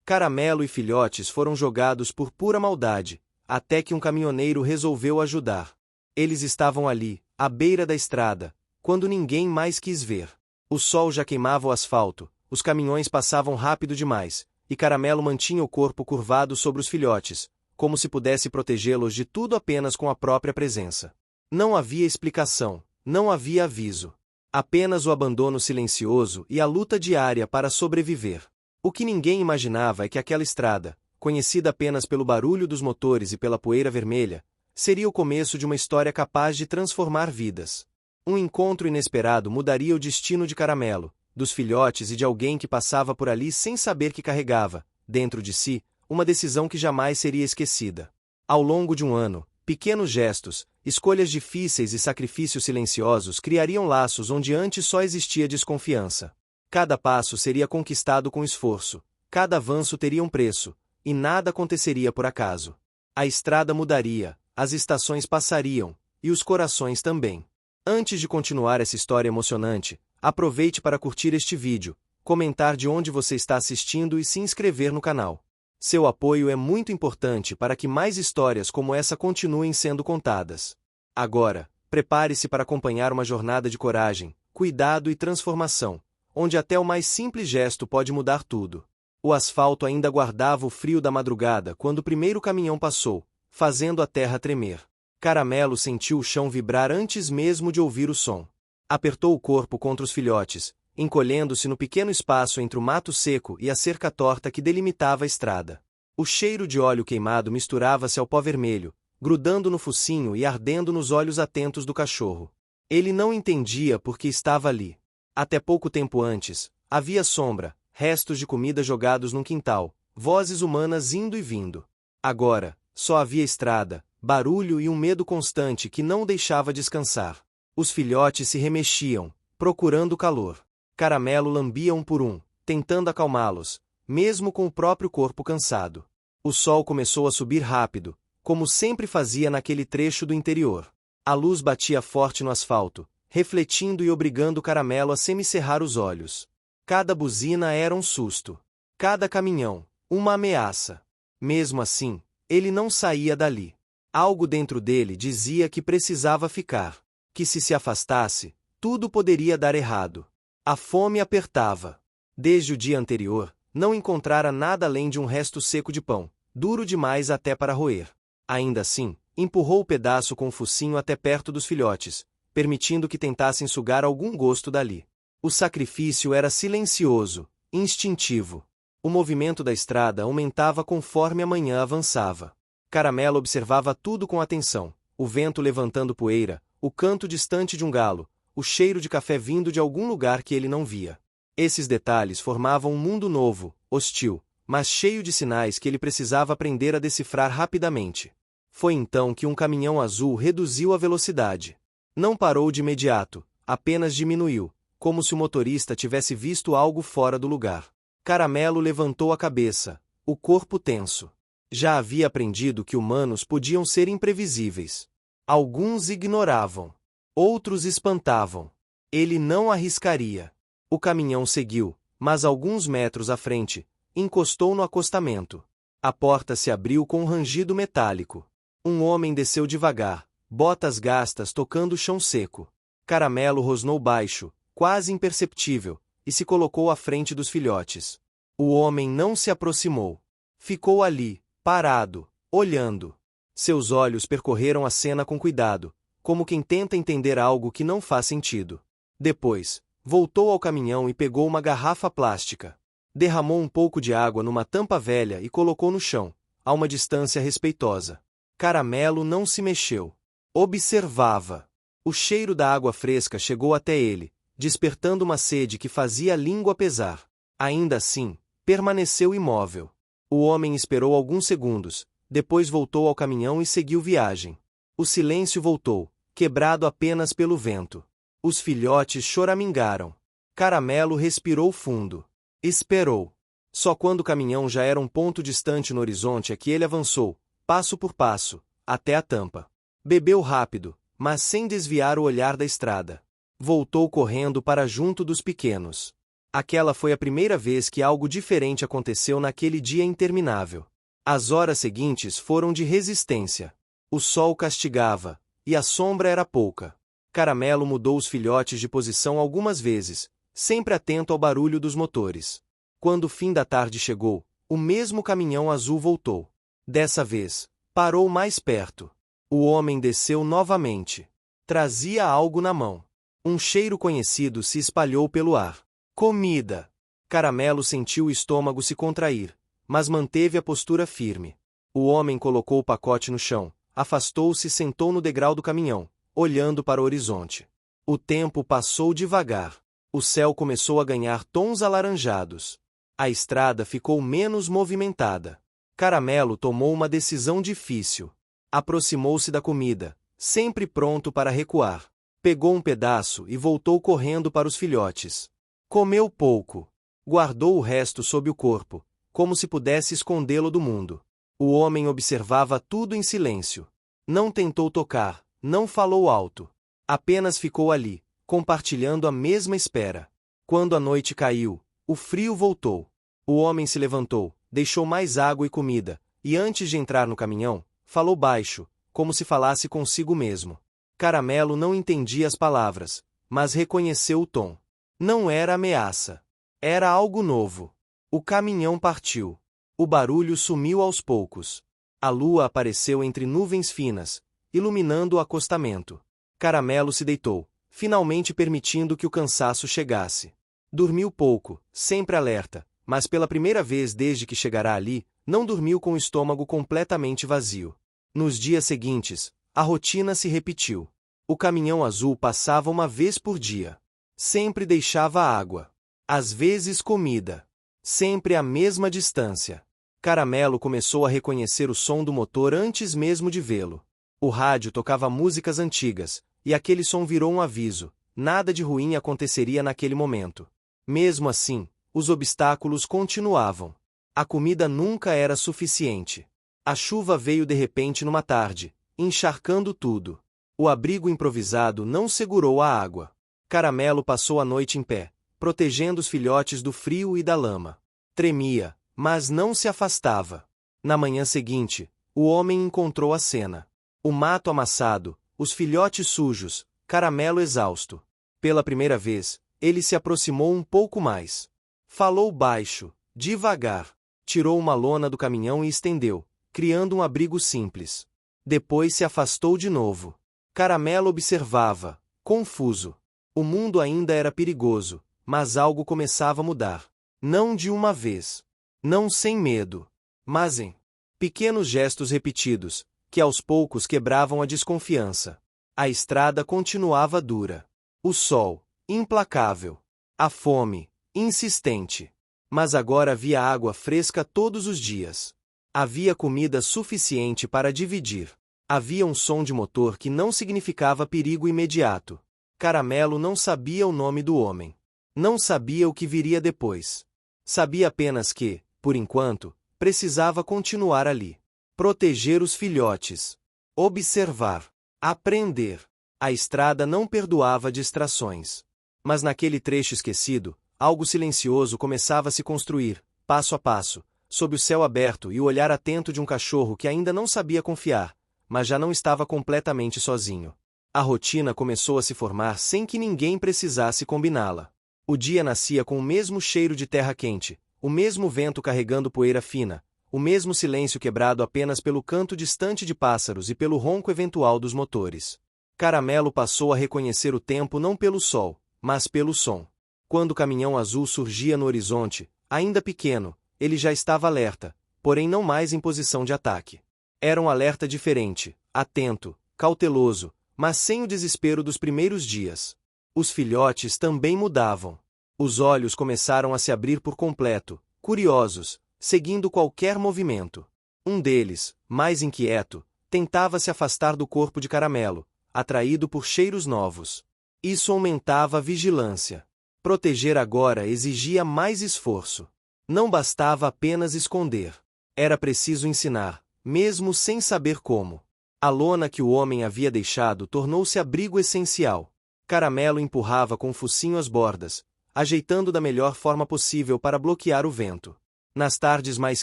Caramelo e filhotes foram jogados por pura maldade, até que um caminhoneiro resolveu ajudar. Eles estavam ali, à beira da estrada, quando ninguém mais quis ver. O sol já queimava o asfalto, os caminhões passavam rápido demais, e Caramelo mantinha o corpo curvado sobre os filhotes, como se pudesse protegê-los de tudo apenas com a própria presença. Não havia explicação, não havia aviso. Apenas o abandono silencioso e a luta diária para sobreviver. O que ninguém imaginava é que aquela estrada, conhecida apenas pelo barulho dos motores e pela poeira vermelha, seria o começo de uma história capaz de transformar vidas. Um encontro inesperado mudaria o destino de Caramelo, dos filhotes e de alguém que passava por ali sem saber que carregava, dentro de si, uma decisão que jamais seria esquecida. Ao longo de um ano, pequenos gestos, escolhas difíceis e sacrifícios silenciosos criariam laços onde antes só existia desconfiança. Cada passo seria conquistado com esforço, cada avanço teria um preço, e nada aconteceria por acaso. A estrada mudaria, as estações passariam, e os corações também. Antes de continuar essa história emocionante, aproveite para curtir este vídeo, comentar de onde você está assistindo e se inscrever no canal. Seu apoio é muito importante para que mais histórias como essa continuem sendo contadas. Agora, prepare-se para acompanhar uma jornada de coragem, cuidado e transformação, onde até o mais simples gesto pode mudar tudo. O asfalto ainda guardava o frio da madrugada quando o primeiro caminhão passou, fazendo a terra tremer. Caramelo sentiu o chão vibrar antes mesmo de ouvir o som. Apertou o corpo contra os filhotes, encolhendo-se no pequeno espaço entre o mato seco e a cerca torta que delimitava a estrada. O cheiro de óleo queimado misturava-se ao pó vermelho, grudando no focinho e ardendo nos olhos atentos do cachorro. Ele não entendia por que estava ali. Até pouco tempo antes, havia sombra, restos de comida jogados num quintal, vozes humanas indo e vindo. Agora, só havia estrada, barulho e um medo constante que não o deixava descansar. Os filhotes se remexiam, procurando calor. Caramelo lambia um por um, tentando acalmá-los, mesmo com o próprio corpo cansado. O sol começou a subir rápido, como sempre fazia naquele trecho do interior. A luz batia forte no asfalto, refletindo e obrigando Caramelo a semicerrar os olhos. Cada buzina era um susto. Cada caminhão, uma ameaça. Mesmo assim, ele não saía dali. Algo dentro dele dizia que precisava ficar, que se afastasse, tudo poderia dar errado. A fome apertava. Desde o dia anterior, não encontrara nada além de um resto seco de pão, duro demais até para roer. Ainda assim, empurrou o pedaço com o focinho até perto dos filhotes, permitindo que tentassem sugar algum gosto dali. O sacrifício era silencioso, instintivo. O movimento da estrada aumentava conforme a manhã avançava. Caramelo observava tudo com atenção, o vento levantando poeira, o canto distante de um galo, o cheiro de café vindo de algum lugar que ele não via. Esses detalhes formavam um mundo novo, hostil, mas cheio de sinais que ele precisava aprender a decifrar rapidamente. Foi então que um caminhão azul reduziu a velocidade. Não parou de imediato, apenas diminuiu, como se o motorista tivesse visto algo fora do lugar. Caramelo levantou a cabeça, o corpo tenso. Já havia aprendido que humanos podiam ser imprevisíveis. Alguns ignoravam. Outros espantavam. Ele não arriscaria. O caminhão seguiu, mas alguns metros à frente, encostou no acostamento. A porta se abriu com um rangido metálico. Um homem desceu devagar, botas gastas tocando o chão seco. Caramelo rosnou baixo, quase imperceptível, e se colocou à frente dos filhotes. O homem não se aproximou. Ficou ali, parado, olhando. Seus olhos percorreram a cena com cuidado, como quem tenta entender algo que não faz sentido. Depois, voltou ao caminhão e pegou uma garrafa plástica. Derramou um pouco de água numa tampa velha e colocou no chão, a uma distância respeitosa. Caramelo não se mexeu. Observava. O cheiro da água fresca chegou até ele, despertando uma sede que fazia a língua pesar. Ainda assim, permaneceu imóvel. O homem esperou alguns segundos, depois voltou ao caminhão e seguiu viagem. O silêncio voltou, quebrado apenas pelo vento. Os filhotes choramingaram. Caramelo respirou fundo. Esperou. Só quando o caminhão já era um ponto distante no horizonte é que ele avançou, passo por passo, até a tampa. Bebeu rápido, mas sem desviar o olhar da estrada. Voltou correndo para junto dos pequenos. Aquela foi a primeira vez que algo diferente aconteceu naquele dia interminável. As horas seguintes foram de resistência. O sol castigava, e a sombra era pouca. Caramelo mudou os filhotes de posição algumas vezes, sempre atento ao barulho dos motores. Quando o fim da tarde chegou, o mesmo caminhão azul voltou. Dessa vez, parou mais perto. O homem desceu novamente. Trazia algo na mão. Um cheiro conhecido se espalhou pelo ar. Comida! Caramelo sentiu o estômago se contrair, mas manteve a postura firme. O homem colocou o pacote no chão, afastou-se e sentou no degrau do caminhão, olhando para o horizonte. O tempo passou devagar. O céu começou a ganhar tons alaranjados. A estrada ficou menos movimentada. Caramelo tomou uma decisão difícil. Aproximou-se da comida, sempre pronto para recuar. Pegou um pedaço e voltou correndo para os filhotes. Comeu pouco. Guardou o resto sob o corpo, como se pudesse escondê-lo do mundo. O homem observava tudo em silêncio. Não tentou tocar, não falou alto. Apenas ficou ali, compartilhando a mesma espera. Quando a noite caiu, o frio voltou. O homem se levantou, deixou mais água e comida, e antes de entrar no caminhão, falou baixo, como se falasse consigo mesmo. Caramelo não entendia as palavras, mas reconheceu o tom. Não era ameaça. Era algo novo. O caminhão partiu. O barulho sumiu aos poucos. A lua apareceu entre nuvens finas, iluminando o acostamento. Caramelo se deitou, finalmente permitindo que o cansaço chegasse. Dormiu pouco, sempre alerta, mas pela primeira vez desde que chegará ali, não dormiu com o estômago completamente vazio. Nos dias seguintes, a rotina se repetiu. O caminhão azul passava uma vez por dia. Sempre deixava água. Às vezes comida. Sempre à mesma distância. Caramelo começou a reconhecer o som do motor antes mesmo de vê-lo. O rádio tocava músicas antigas, e aquele som virou um aviso. Nada de ruim aconteceria naquele momento. Mesmo assim, os obstáculos continuavam. A comida nunca era suficiente. A chuva veio de repente numa tarde, encharcando tudo. O abrigo improvisado não segurou a água. Caramelo passou a noite em pé, protegendo os filhotes do frio e da lama. Tremia, mas não se afastava. Na manhã seguinte, o homem encontrou a cena. O mato amassado, os filhotes sujos, Caramelo exausto. Pela primeira vez, ele se aproximou um pouco mais. Falou baixo, devagar. Tirou uma lona do caminhão e estendeu, criando um abrigo simples. Depois se afastou de novo. Caramelo observava, confuso. O mundo ainda era perigoso, mas algo começava a mudar. Não de uma vez. Não sem medo. Mas em pequenos gestos repetidos, que aos poucos quebravam a desconfiança. A estrada continuava dura. O sol, implacável. A fome, insistente. Mas agora havia água fresca todos os dias. Havia comida suficiente para dividir. Havia um som de motor que não significava perigo imediato. Caramelo não sabia o nome do homem. Não sabia o que viria depois. Sabia apenas que, por enquanto, precisava continuar ali. Proteger os filhotes. Observar. Aprender. A estrada não perdoava distrações. Mas naquele trecho esquecido, algo silencioso começava a se construir, passo a passo, sob o céu aberto e o olhar atento de um cachorro que ainda não sabia confiar, mas já não estava completamente sozinho. A rotina começou a se formar sem que ninguém precisasse combiná-la. O dia nascia com o mesmo cheiro de terra quente, o mesmo vento carregando poeira fina, o mesmo silêncio quebrado apenas pelo canto distante de pássaros e pelo ronco eventual dos motores. Caramelo passou a reconhecer o tempo não pelo sol, mas pelo som. Quando o caminhão azul surgia no horizonte, ainda pequeno, ele já estava alerta, porém não mais em posição de ataque. Era um alerta diferente, atento, cauteloso, mas sem o desespero dos primeiros dias. Os filhotes também mudavam. Os olhos começaram a se abrir por completo, curiosos, seguindo qualquer movimento. Um deles, mais inquieto, tentava se afastar do corpo de Caramelo, atraído por cheiros novos. Isso aumentava a vigilância. Proteger agora exigia mais esforço. Não bastava apenas esconder. Era preciso ensinar, mesmo sem saber como. A lona que o homem havia deixado tornou-se abrigo essencial. Caramelo empurrava com o focinho as bordas, ajeitando da melhor forma possível para bloquear o vento. Nas tardes mais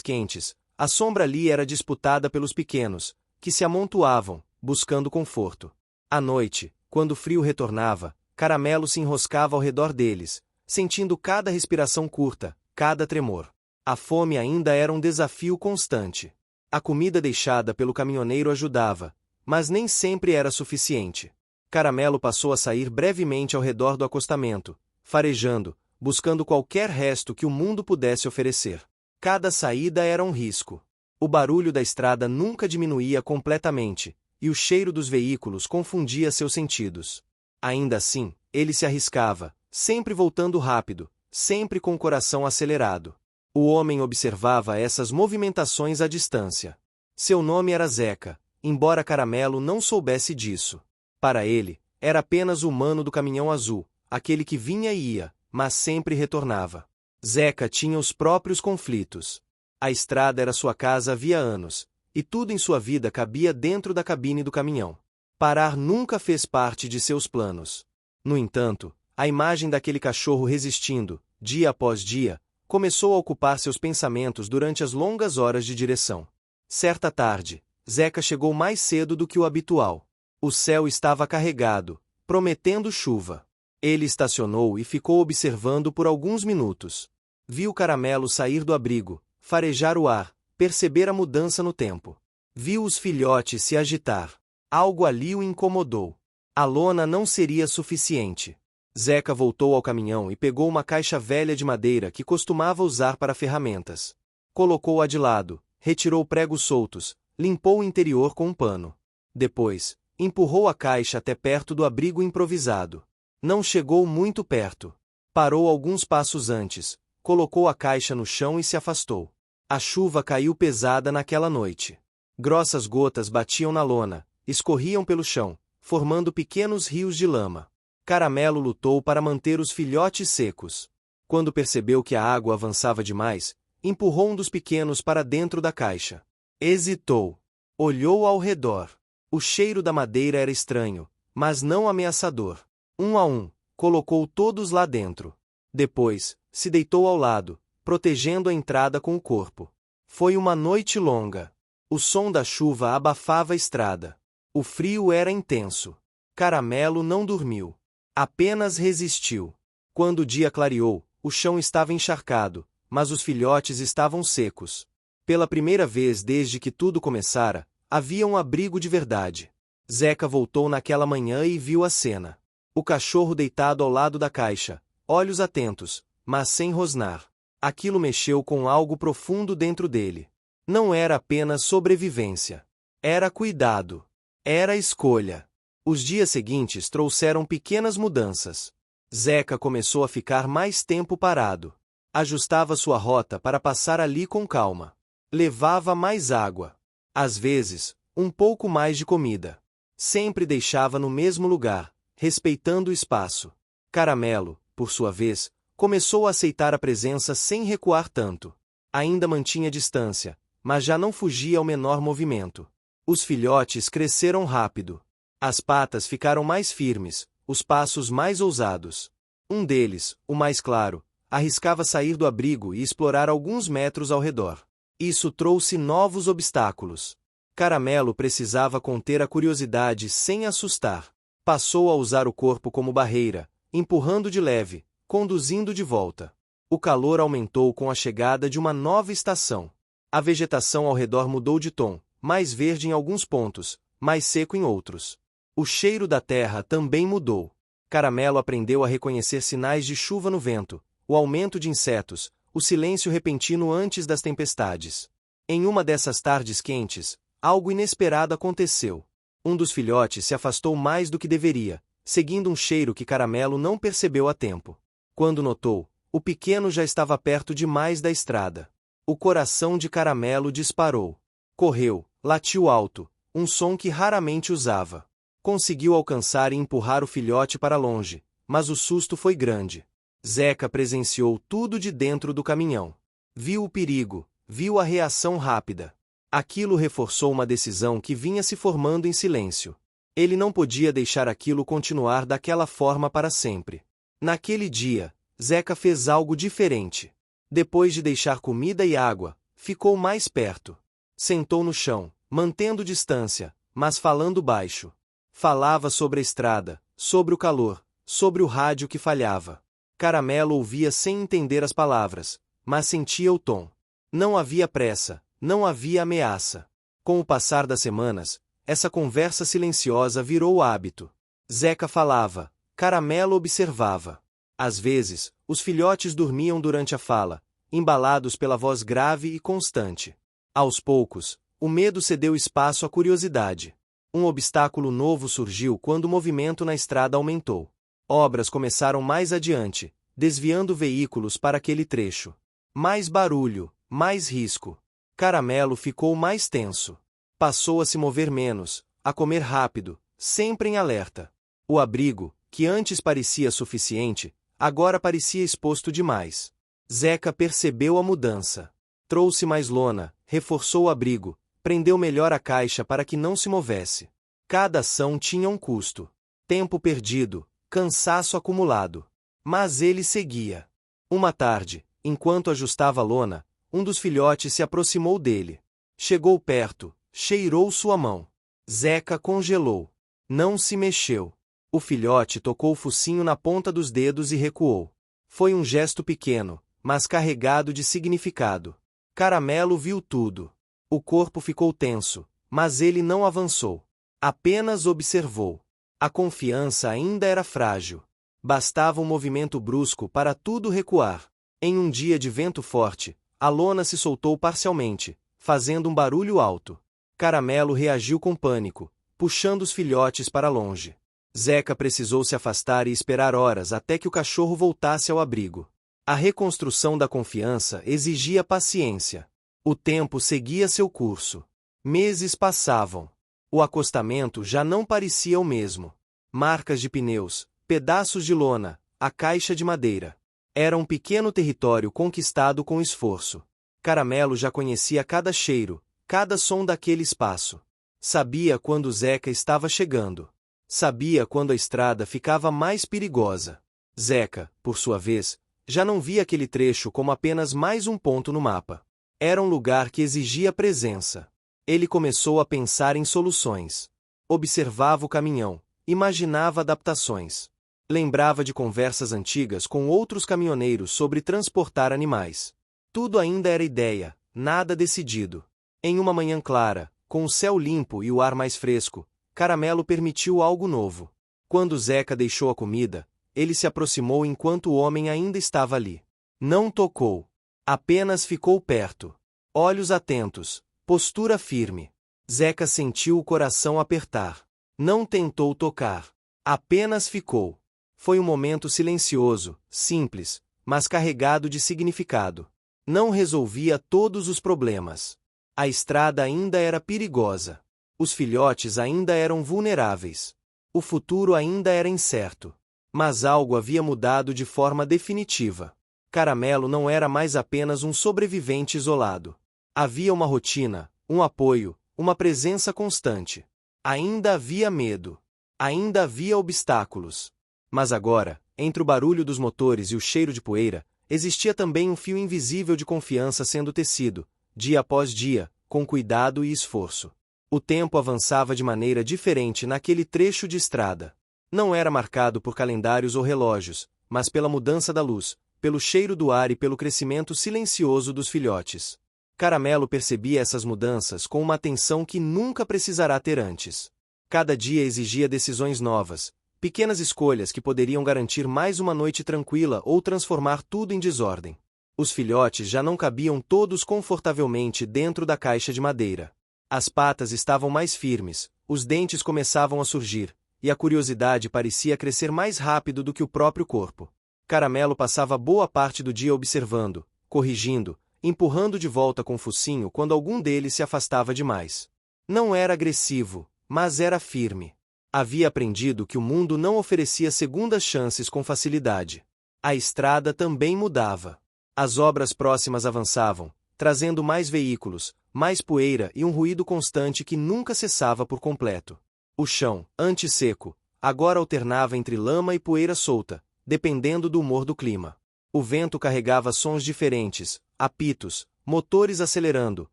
quentes, a sombra ali era disputada pelos pequenos, que se amontoavam, buscando conforto. À noite, quando o frio retornava, Caramelo se enroscava ao redor deles, sentindo cada respiração curta, cada tremor. A fome ainda era um desafio constante. A comida deixada pelo caminhoneiro ajudava, mas nem sempre era suficiente. Caramelo passou a sair brevemente ao redor do acostamento, farejando, buscando qualquer resto que o mundo pudesse oferecer. Cada saída era um risco. O barulho da estrada nunca diminuía completamente, e o cheiro dos veículos confundia seus sentidos. Ainda assim, ele se arriscava, sempre voltando rápido, sempre com o coração acelerado. O homem observava essas movimentações à distância. Seu nome era Zeca, embora Caramelo não soubesse disso. Para ele, era apenas o humano do caminhão azul, aquele que vinha e ia, mas sempre retornava. Zeca tinha os próprios conflitos. A estrada era sua casa havia anos, e tudo em sua vida cabia dentro da cabine do caminhão. Parar nunca fez parte de seus planos. No entanto, a imagem daquele cachorro resistindo, dia após dia, começou a ocupar seus pensamentos durante as longas horas de direção. Certa tarde, Zeca chegou mais cedo do que o habitual. O céu estava carregado, prometendo chuva. Ele estacionou e ficou observando por alguns minutos. Viu Caramelo sair do abrigo, farejar o ar, perceber a mudança no tempo. Viu os filhotes se agitar. Algo ali o incomodou. A lona não seria suficiente. Zeca voltou ao caminhão e pegou uma caixa velha de madeira que costumava usar para ferramentas. Colocou-a de lado, retirou pregos soltos, limpou o interior com um pano. Depois, empurrou a caixa até perto do abrigo improvisado. Não chegou muito perto. Parou alguns passos antes, colocou a caixa no chão e se afastou. A chuva caiu pesada naquela noite. Grossas gotas batiam na lona, escorriam pelo chão, formando pequenos rios de lama. Caramelo lutou para manter os filhotes secos. Quando percebeu que a água avançava demais, empurrou um dos pequenos para dentro da caixa. Hesitou. Olhou ao redor. O cheiro da madeira era estranho, mas não ameaçador. Um a um, colocou todos lá dentro. Depois, se deitou ao lado, protegendo a entrada com o corpo. Foi uma noite longa. O som da chuva abafava a estrada. O frio era intenso. Caramelo não dormiu. Apenas resistiu. Quando o dia clareou, o chão estava encharcado, mas os filhotes estavam secos. Pela primeira vez desde que tudo começara, havia um abrigo de verdade. Zeca voltou naquela manhã e viu a cena. O cachorro deitado ao lado da caixa, olhos atentos, mas sem rosnar. Aquilo mexeu com algo profundo dentro dele. Não era apenas sobrevivência. Era cuidado. Era escolha. Os dias seguintes trouxeram pequenas mudanças. Zeca começou a ficar mais tempo parado. Ajustava sua rota para passar ali com calma. Levava mais água. Às vezes, um pouco mais de comida. Sempre deixava no mesmo lugar, respeitando o espaço. Caramelo, por sua vez, começou a aceitar a presença sem recuar tanto. Ainda mantinha distância, mas já não fugia ao menor movimento. Os filhotes cresceram rápido. As patas ficaram mais firmes, os passos mais ousados. Um deles, o mais claro, arriscava sair do abrigo e explorar alguns metros ao redor. Isso trouxe novos obstáculos. Caramelo precisava conter a curiosidade sem assustar. Passou a usar o corpo como barreira, empurrando de leve, conduzindo de volta. O calor aumentou com a chegada de uma nova estação. A vegetação ao redor mudou de tom, mais verde em alguns pontos, mais seco em outros. O cheiro da terra também mudou. Caramelo aprendeu a reconhecer sinais de chuva no vento, o aumento de insetos, o silêncio repentino antes das tempestades. Em uma dessas tardes quentes, algo inesperado aconteceu. Um dos filhotes se afastou mais do que deveria, seguindo um cheiro que Caramelo não percebeu a tempo. Quando notou, o pequeno já estava perto demais da estrada. O coração de Caramelo disparou. Correu, latiu alto, um som que raramente usava. Conseguiu alcançar e empurrar o filhote para longe, mas o susto foi grande. Zeca presenciou tudo de dentro do caminhão. Viu o perigo, viu a reação rápida. Aquilo reforçou uma decisão que vinha se formando em silêncio. Ele não podia deixar aquilo continuar daquela forma para sempre. Naquele dia, Zeca fez algo diferente. Depois de deixar comida e água, ficou mais perto. Sentou no chão, mantendo distância, mas falando baixo. Falava sobre a estrada, sobre o calor, sobre o rádio que falhava. Caramelo ouvia sem entender as palavras, mas sentia o tom. Não havia pressa, não havia ameaça. Com o passar das semanas, essa conversa silenciosa virou hábito. Zeca falava, Caramelo observava. Às vezes, os filhotes dormiam durante a fala, embalados pela voz grave e constante. Aos poucos, o medo cedeu espaço à curiosidade. Um obstáculo novo surgiu quando o movimento na estrada aumentou. Obras começaram mais adiante, desviando veículos para aquele trecho. Mais barulho, mais risco. Caramelo ficou mais tenso. Passou a se mover menos, a comer rápido, sempre em alerta. O abrigo, que antes parecia suficiente, agora parecia exposto demais. Zeca percebeu a mudança. Trouxe mais lona, reforçou o abrigo, prendeu melhor a caixa para que não se movesse. Cada ação tinha um custo. Tempo perdido, cansaço acumulado. Mas ele seguia. Uma tarde, enquanto ajustava a lona, um dos filhotes se aproximou dele. Chegou perto, cheirou sua mão. Zeca congelou. Não se mexeu. O filhote tocou o focinho na ponta dos dedos e recuou. Foi um gesto pequeno, mas carregado de significado. Caramelo viu tudo. O corpo ficou tenso, mas ele não avançou. Apenas observou. A confiança ainda era frágil. Bastava um movimento brusco para tudo recuar. Em um dia de vento forte, a lona se soltou parcialmente, fazendo um barulho alto. Caramelo reagiu com pânico, puxando os filhotes para longe. Zeca precisou se afastar e esperar horas até que o cachorro voltasse ao abrigo. A reconstrução da confiança exigia paciência. O tempo seguia seu curso. Meses passavam. O acostamento já não parecia o mesmo. Marcas de pneus, pedaços de lona, a caixa de madeira. Era um pequeno território conquistado com esforço. Caramelo já conhecia cada cheiro, cada som daquele espaço. Sabia quando Zeca estava chegando. Sabia quando a estrada ficava mais perigosa. Zeca, por sua vez, já não via aquele trecho como apenas mais um ponto no mapa. Era um lugar que exigia presença. Ele começou a pensar em soluções. Observava o caminhão, imaginava adaptações. Lembrava de conversas antigas com outros caminhoneiros sobre transportar animais. Tudo ainda era ideia, nada decidido. Em uma manhã clara, com o céu limpo e o ar mais fresco, Caramelo permitiu algo novo. Quando Zeca deixou a comida, ele se aproximou enquanto o homem ainda estava ali. Não tocou. Apenas ficou perto. Olhos atentos, postura firme. Zeca sentiu o coração apertar. Não tentou tocar. Apenas ficou. Foi um momento silencioso, simples, mas carregado de significado. Não resolvia todos os problemas. A estrada ainda era perigosa. Os filhotes ainda eram vulneráveis. O futuro ainda era incerto. Mas algo havia mudado de forma definitiva. Caramelo não era mais apenas um sobrevivente isolado. Havia uma rotina, um apoio, uma presença constante. Ainda havia medo. Ainda havia obstáculos. Mas agora, entre o barulho dos motores e o cheiro de poeira, existia também um fio invisível de confiança sendo tecido, dia após dia, com cuidado e esforço. O tempo avançava de maneira diferente naquele trecho de estrada. Não era marcado por calendários ou relógios, mas pela mudança da luz, pelo cheiro do ar e pelo crescimento silencioso dos filhotes. Caramelo percebia essas mudanças com uma atenção que nunca precisará ter antes. Cada dia exigia decisões novas, pequenas escolhas que poderiam garantir mais uma noite tranquila ou transformar tudo em desordem. Os filhotes já não cabiam todos confortavelmente dentro da caixa de madeira. As patas estavam mais firmes, os dentes começavam a surgir, e a curiosidade parecia crescer mais rápido do que o próprio corpo. Caramelo passava boa parte do dia observando, corrigindo, empurrando de volta com o focinho quando algum deles se afastava demais. Não era agressivo, mas era firme. Havia aprendido que o mundo não oferecia segundas chances com facilidade. A estrada também mudava. As obras próximas avançavam, trazendo mais veículos, mais poeira e um ruído constante que nunca cessava por completo. O chão, antes seco, agora alternava entre lama e poeira solta, dependendo do humor do clima. O vento carregava sons diferentes, apitos, motores acelerando,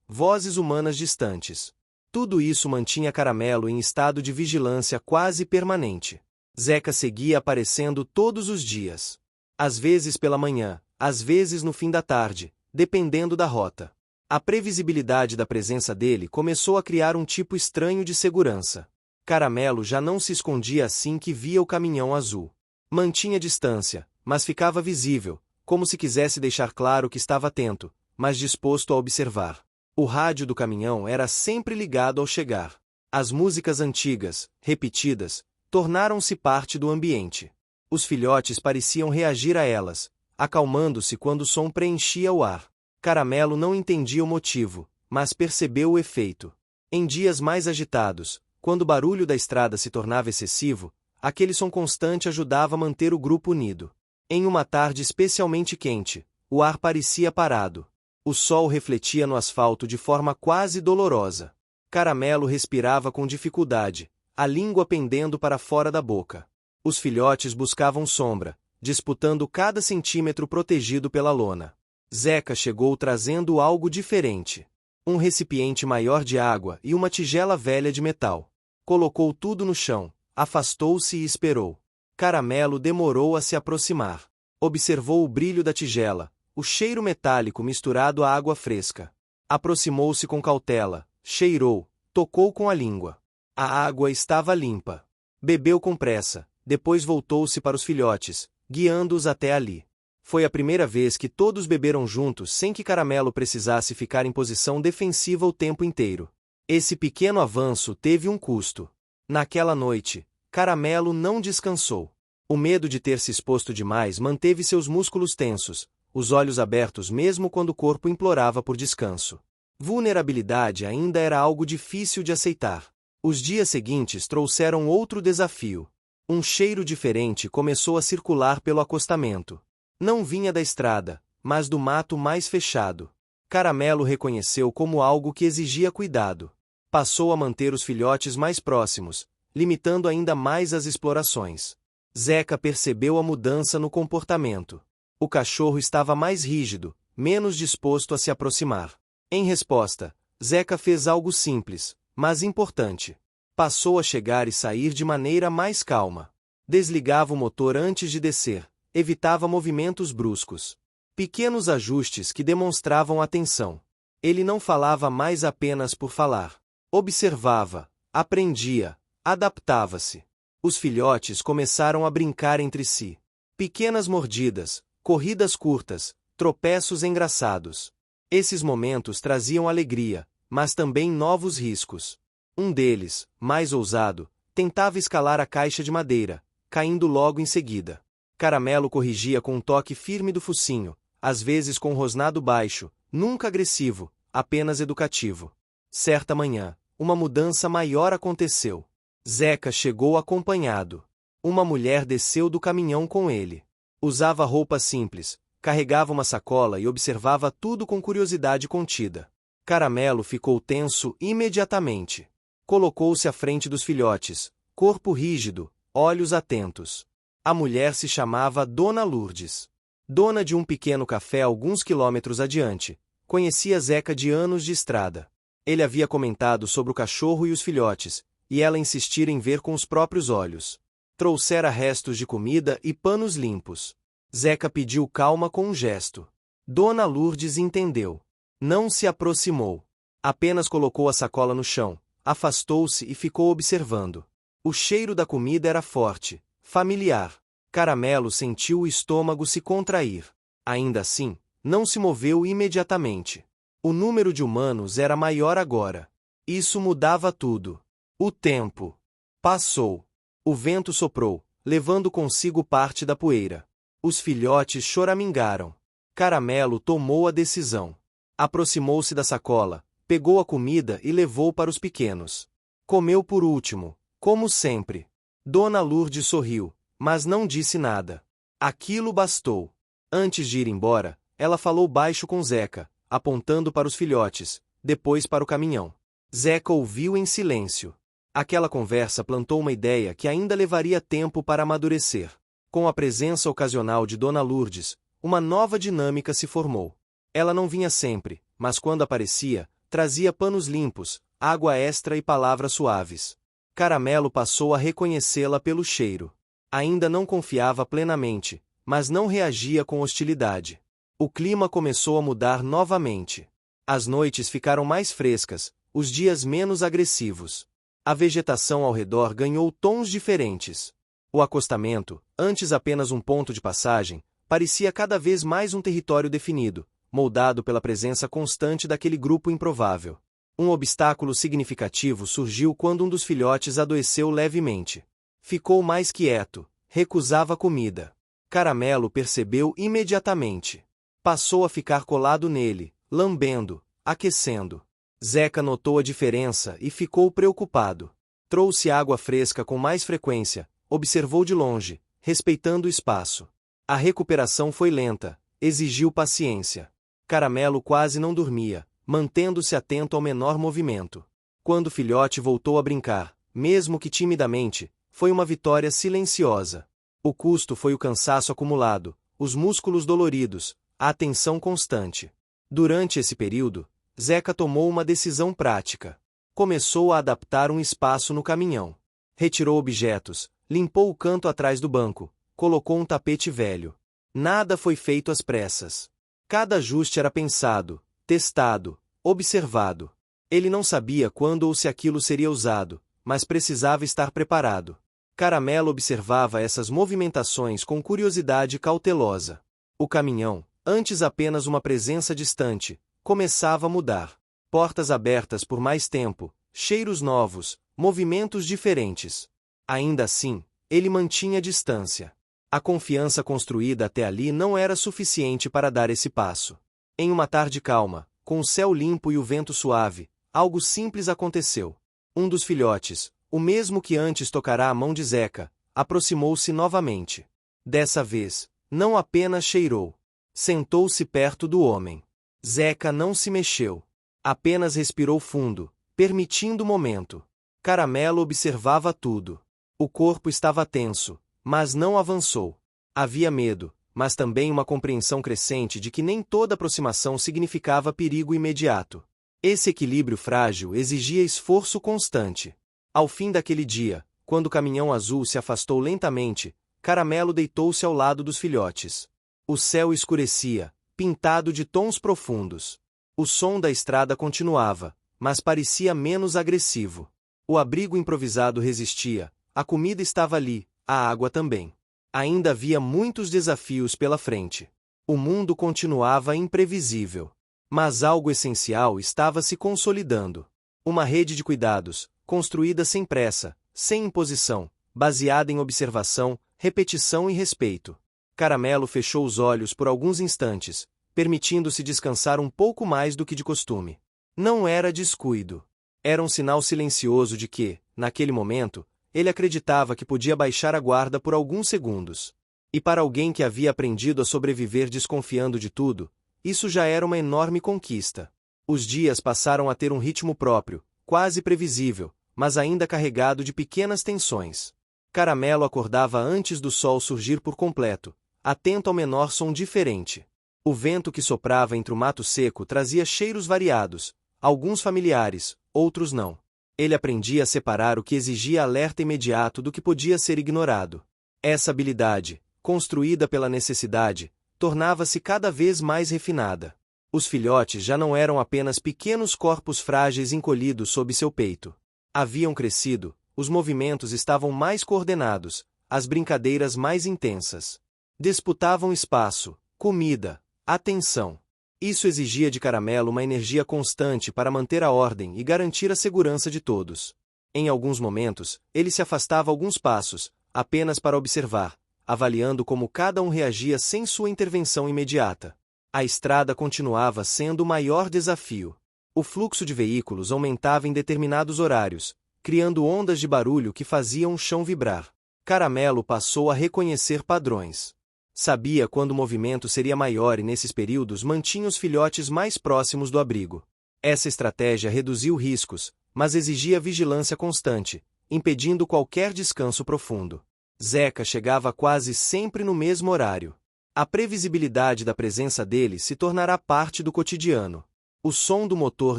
vozes humanas distantes. Tudo isso mantinha Caramelo em estado de vigilância quase permanente. Zeca seguia aparecendo todos os dias. Às vezes pela manhã, às vezes no fim da tarde, dependendo da rota. A previsibilidade da presença dele começou a criar um tipo estranho de segurança. Caramelo já não se escondia assim que via o caminhão azul. Mantinha distância, mas ficava visível, como se quisesse deixar claro que estava atento, mas disposto a observar. O rádio do caminhão era sempre ligado ao chegar. As músicas antigas, repetidas, tornaram-se parte do ambiente. Os filhotes pareciam reagir a elas, acalmando-se quando o som preenchia o ar. Caramelo não entendia o motivo, mas percebeu o efeito. Em dias mais agitados, quando o barulho da estrada se tornava excessivo, aquele som constante ajudava a manter o grupo unido. Em uma tarde especialmente quente, o ar parecia parado. O sol refletia no asfalto de forma quase dolorosa. Caramelo respirava com dificuldade, a língua pendendo para fora da boca. Os filhotes buscavam sombra, disputando cada centímetro protegido pela lona. Zeca chegou trazendo algo diferente. Um recipiente maior de água e uma tigela velha de metal. Colocou tudo no chão, afastou-se e esperou. Caramelo demorou a se aproximar. Observou o brilho da tigela, o cheiro metálico misturado à água fresca. Aproximou-se com cautela, cheirou, tocou com a língua. A água estava limpa. Bebeu com pressa, depois voltou-se para os filhotes, guiando-os até ali. Foi a primeira vez que todos beberam juntos sem que Caramelo precisasse ficar em posição defensiva o tempo inteiro. Esse pequeno avanço teve um custo. Naquela noite, Caramelo não descansou. O medo de ter se exposto demais manteve seus músculos tensos, os olhos abertos mesmo quando o corpo implorava por descanso. Vulnerabilidade ainda era algo difícil de aceitar. Os dias seguintes trouxeram outro desafio. Um cheiro diferente começou a circular pelo acostamento. Não vinha da estrada, mas do mato mais fechado. Caramelo reconheceu como algo que exigia cuidado. Passou a manter os filhotes mais próximos, limitando ainda mais as explorações. Zeca percebeu a mudança no comportamento. O cachorro estava mais rígido, menos disposto a se aproximar. Em resposta, Zeca fez algo simples, mas importante. Passou a chegar e sair de maneira mais calma. Desligava o motor antes de descer. Evitava movimentos bruscos. Pequenos ajustes que demonstravam atenção. Ele não falava mais apenas por falar. Observava, aprendia, adaptava-se. Os filhotes começaram a brincar entre si. Pequenas mordidas, corridas curtas, tropeços engraçados. Esses momentos traziam alegria, mas também novos riscos. Um deles, mais ousado, tentava escalar a caixa de madeira, caindo logo em seguida. Caramelo corrigia com um toque firme do focinho, às vezes com um rosnado baixo, nunca agressivo, apenas educativo. Certa manhã, uma mudança maior aconteceu. Zeca chegou acompanhado. Uma mulher desceu do caminhão com ele. Usava roupa simples, carregava uma sacola e observava tudo com curiosidade contida. Caramelo ficou tenso imediatamente. Colocou-se à frente dos filhotes, corpo rígido, olhos atentos. A mulher se chamava Dona Lourdes. Dona de um pequeno café alguns quilômetros adiante, conhecia Zeca de anos de estrada. Ele havia comentado sobre o cachorro e os filhotes, e ela insistira em ver com os próprios olhos. Trouxera restos de comida e panos limpos. Zeca pediu calma com um gesto. Dona Lourdes entendeu. Não se aproximou. Apenas colocou a sacola no chão, afastou-se e ficou observando. O cheiro da comida era forte, familiar. Caramelo sentiu o estômago se contrair. Ainda assim, não se moveu imediatamente. O número de humanos era maior agora. Isso mudava tudo. O tempo passou. O vento soprou, levando consigo parte da poeira. Os filhotes choramingaram. Caramelo tomou a decisão. Aproximou-se da sacola, pegou a comida e levou para os pequenos. Comeu por último, como sempre. Dona Lourdes sorriu, mas não disse nada. Aquilo bastou. Antes de ir embora, ela falou baixo com Zeca, apontando para os filhotes, depois para o caminhão. Zeca ouviu em silêncio. Aquela conversa plantou uma ideia que ainda levaria tempo para amadurecer. Com a presença ocasional de Dona Lourdes, uma nova dinâmica se formou. Ela não vinha sempre, mas quando aparecia, trazia panos limpos, água extra e palavras suaves. Caramelo passou a reconhecê-la pelo cheiro. Ainda não confiava plenamente, mas não reagia com hostilidade. O clima começou a mudar novamente. As noites ficaram mais frescas, os dias menos agressivos. A vegetação ao redor ganhou tons diferentes. O acostamento, antes apenas um ponto de passagem, parecia cada vez mais um território definido, moldado pela presença constante daquele grupo improvável. Um obstáculo significativo surgiu quando um dos filhotes adoeceu levemente. Ficou mais quieto, recusava comida. Caramelo percebeu imediatamente. Passou a ficar colado nele, lambendo, aquecendo. Zeca notou a diferença e ficou preocupado. Trouxe água fresca com mais frequência, observou de longe, respeitando o espaço. A recuperação foi lenta, exigiu paciência. Caramelo quase não dormia, mantendo-se atento ao menor movimento. Quando o filhote voltou a brincar, mesmo que timidamente, foi uma vitória silenciosa. O custo foi o cansaço acumulado, os músculos doloridos, a atenção constante. Durante esse período, Zeca tomou uma decisão prática. Começou a adaptar um espaço no caminhão. Retirou objetos, limpou o canto atrás do banco, colocou um tapete velho. Nada foi feito às pressas. Cada ajuste era pensado, testado, observado. Ele não sabia quando ou se aquilo seria usado, mas precisava estar preparado. Caramelo observava essas movimentações com curiosidade cautelosa. O caminhão, antes apenas uma presença distante, começava a mudar. Portas abertas por mais tempo, cheiros novos, movimentos diferentes. Ainda assim, ele mantinha distância. A confiança construída até ali não era suficiente para dar esse passo. Em uma tarde calma, com o céu limpo e o vento suave, algo simples aconteceu. Um dos filhotes, o mesmo que antes tocara a mão de Zeca, aproximou-se novamente. Dessa vez, não apenas cheirou. Sentou-se perto do homem. Zeca não se mexeu. Apenas respirou fundo, permitindo o momento. Caramelo observava tudo. O corpo estava tenso, mas não avançou. Havia medo, mas também uma compreensão crescente de que nem toda aproximação significava perigo imediato. Esse equilíbrio frágil exigia esforço constante. Ao fim daquele dia, quando o caminhão azul se afastou lentamente, Caramelo deitou-se ao lado dos filhotes. O céu escurecia, pintado de tons profundos. O som da estrada continuava, mas parecia menos agressivo. O abrigo improvisado resistia, a comida estava ali, a água também. Ainda havia muitos desafios pela frente. O mundo continuava imprevisível. Mas algo essencial estava se consolidando. Uma rede de cuidados, construída sem pressa, sem imposição, baseada em observação, repetição e respeito. Caramelo fechou os olhos por alguns instantes, permitindo-se descansar um pouco mais do que de costume. Não era descuido. Era um sinal silencioso de que, naquele momento, ele acreditava que podia baixar a guarda por alguns segundos. E para alguém que havia aprendido a sobreviver desconfiando de tudo, isso já era uma enorme conquista. Os dias passaram a ter um ritmo próprio, quase previsível, mas ainda carregado de pequenas tensões. Caramelo acordava antes do sol surgir por completo, atento ao menor som diferente. O vento que soprava entre o mato seco trazia cheiros variados, alguns familiares, outros não. Ele aprendia a separar o que exigia alerta imediato do que podia ser ignorado. Essa habilidade, construída pela necessidade, tornava-se cada vez mais refinada. Os filhotes já não eram apenas pequenos corpos frágeis encolhidos sob seu peito. Haviam crescido, os movimentos estavam mais coordenados, as brincadeiras mais intensas. Disputavam espaço, comida, atenção. Isso exigia de Caramelo uma energia constante para manter a ordem e garantir a segurança de todos. Em alguns momentos, ele se afastava alguns passos, apenas para observar, avaliando como cada um reagia sem sua intervenção imediata. A estrada continuava sendo o maior desafio. O fluxo de veículos aumentava em determinados horários, criando ondas de barulho que faziam o chão vibrar. Caramelo passou a reconhecer padrões. Sabia quando o movimento seria maior e nesses períodos mantinha os filhotes mais próximos do abrigo. Essa estratégia reduziu riscos, mas exigia vigilância constante, impedindo qualquer descanso profundo. Zeca chegava quase sempre no mesmo horário. A previsibilidade da presença dele se tornará parte do cotidiano. O som do motor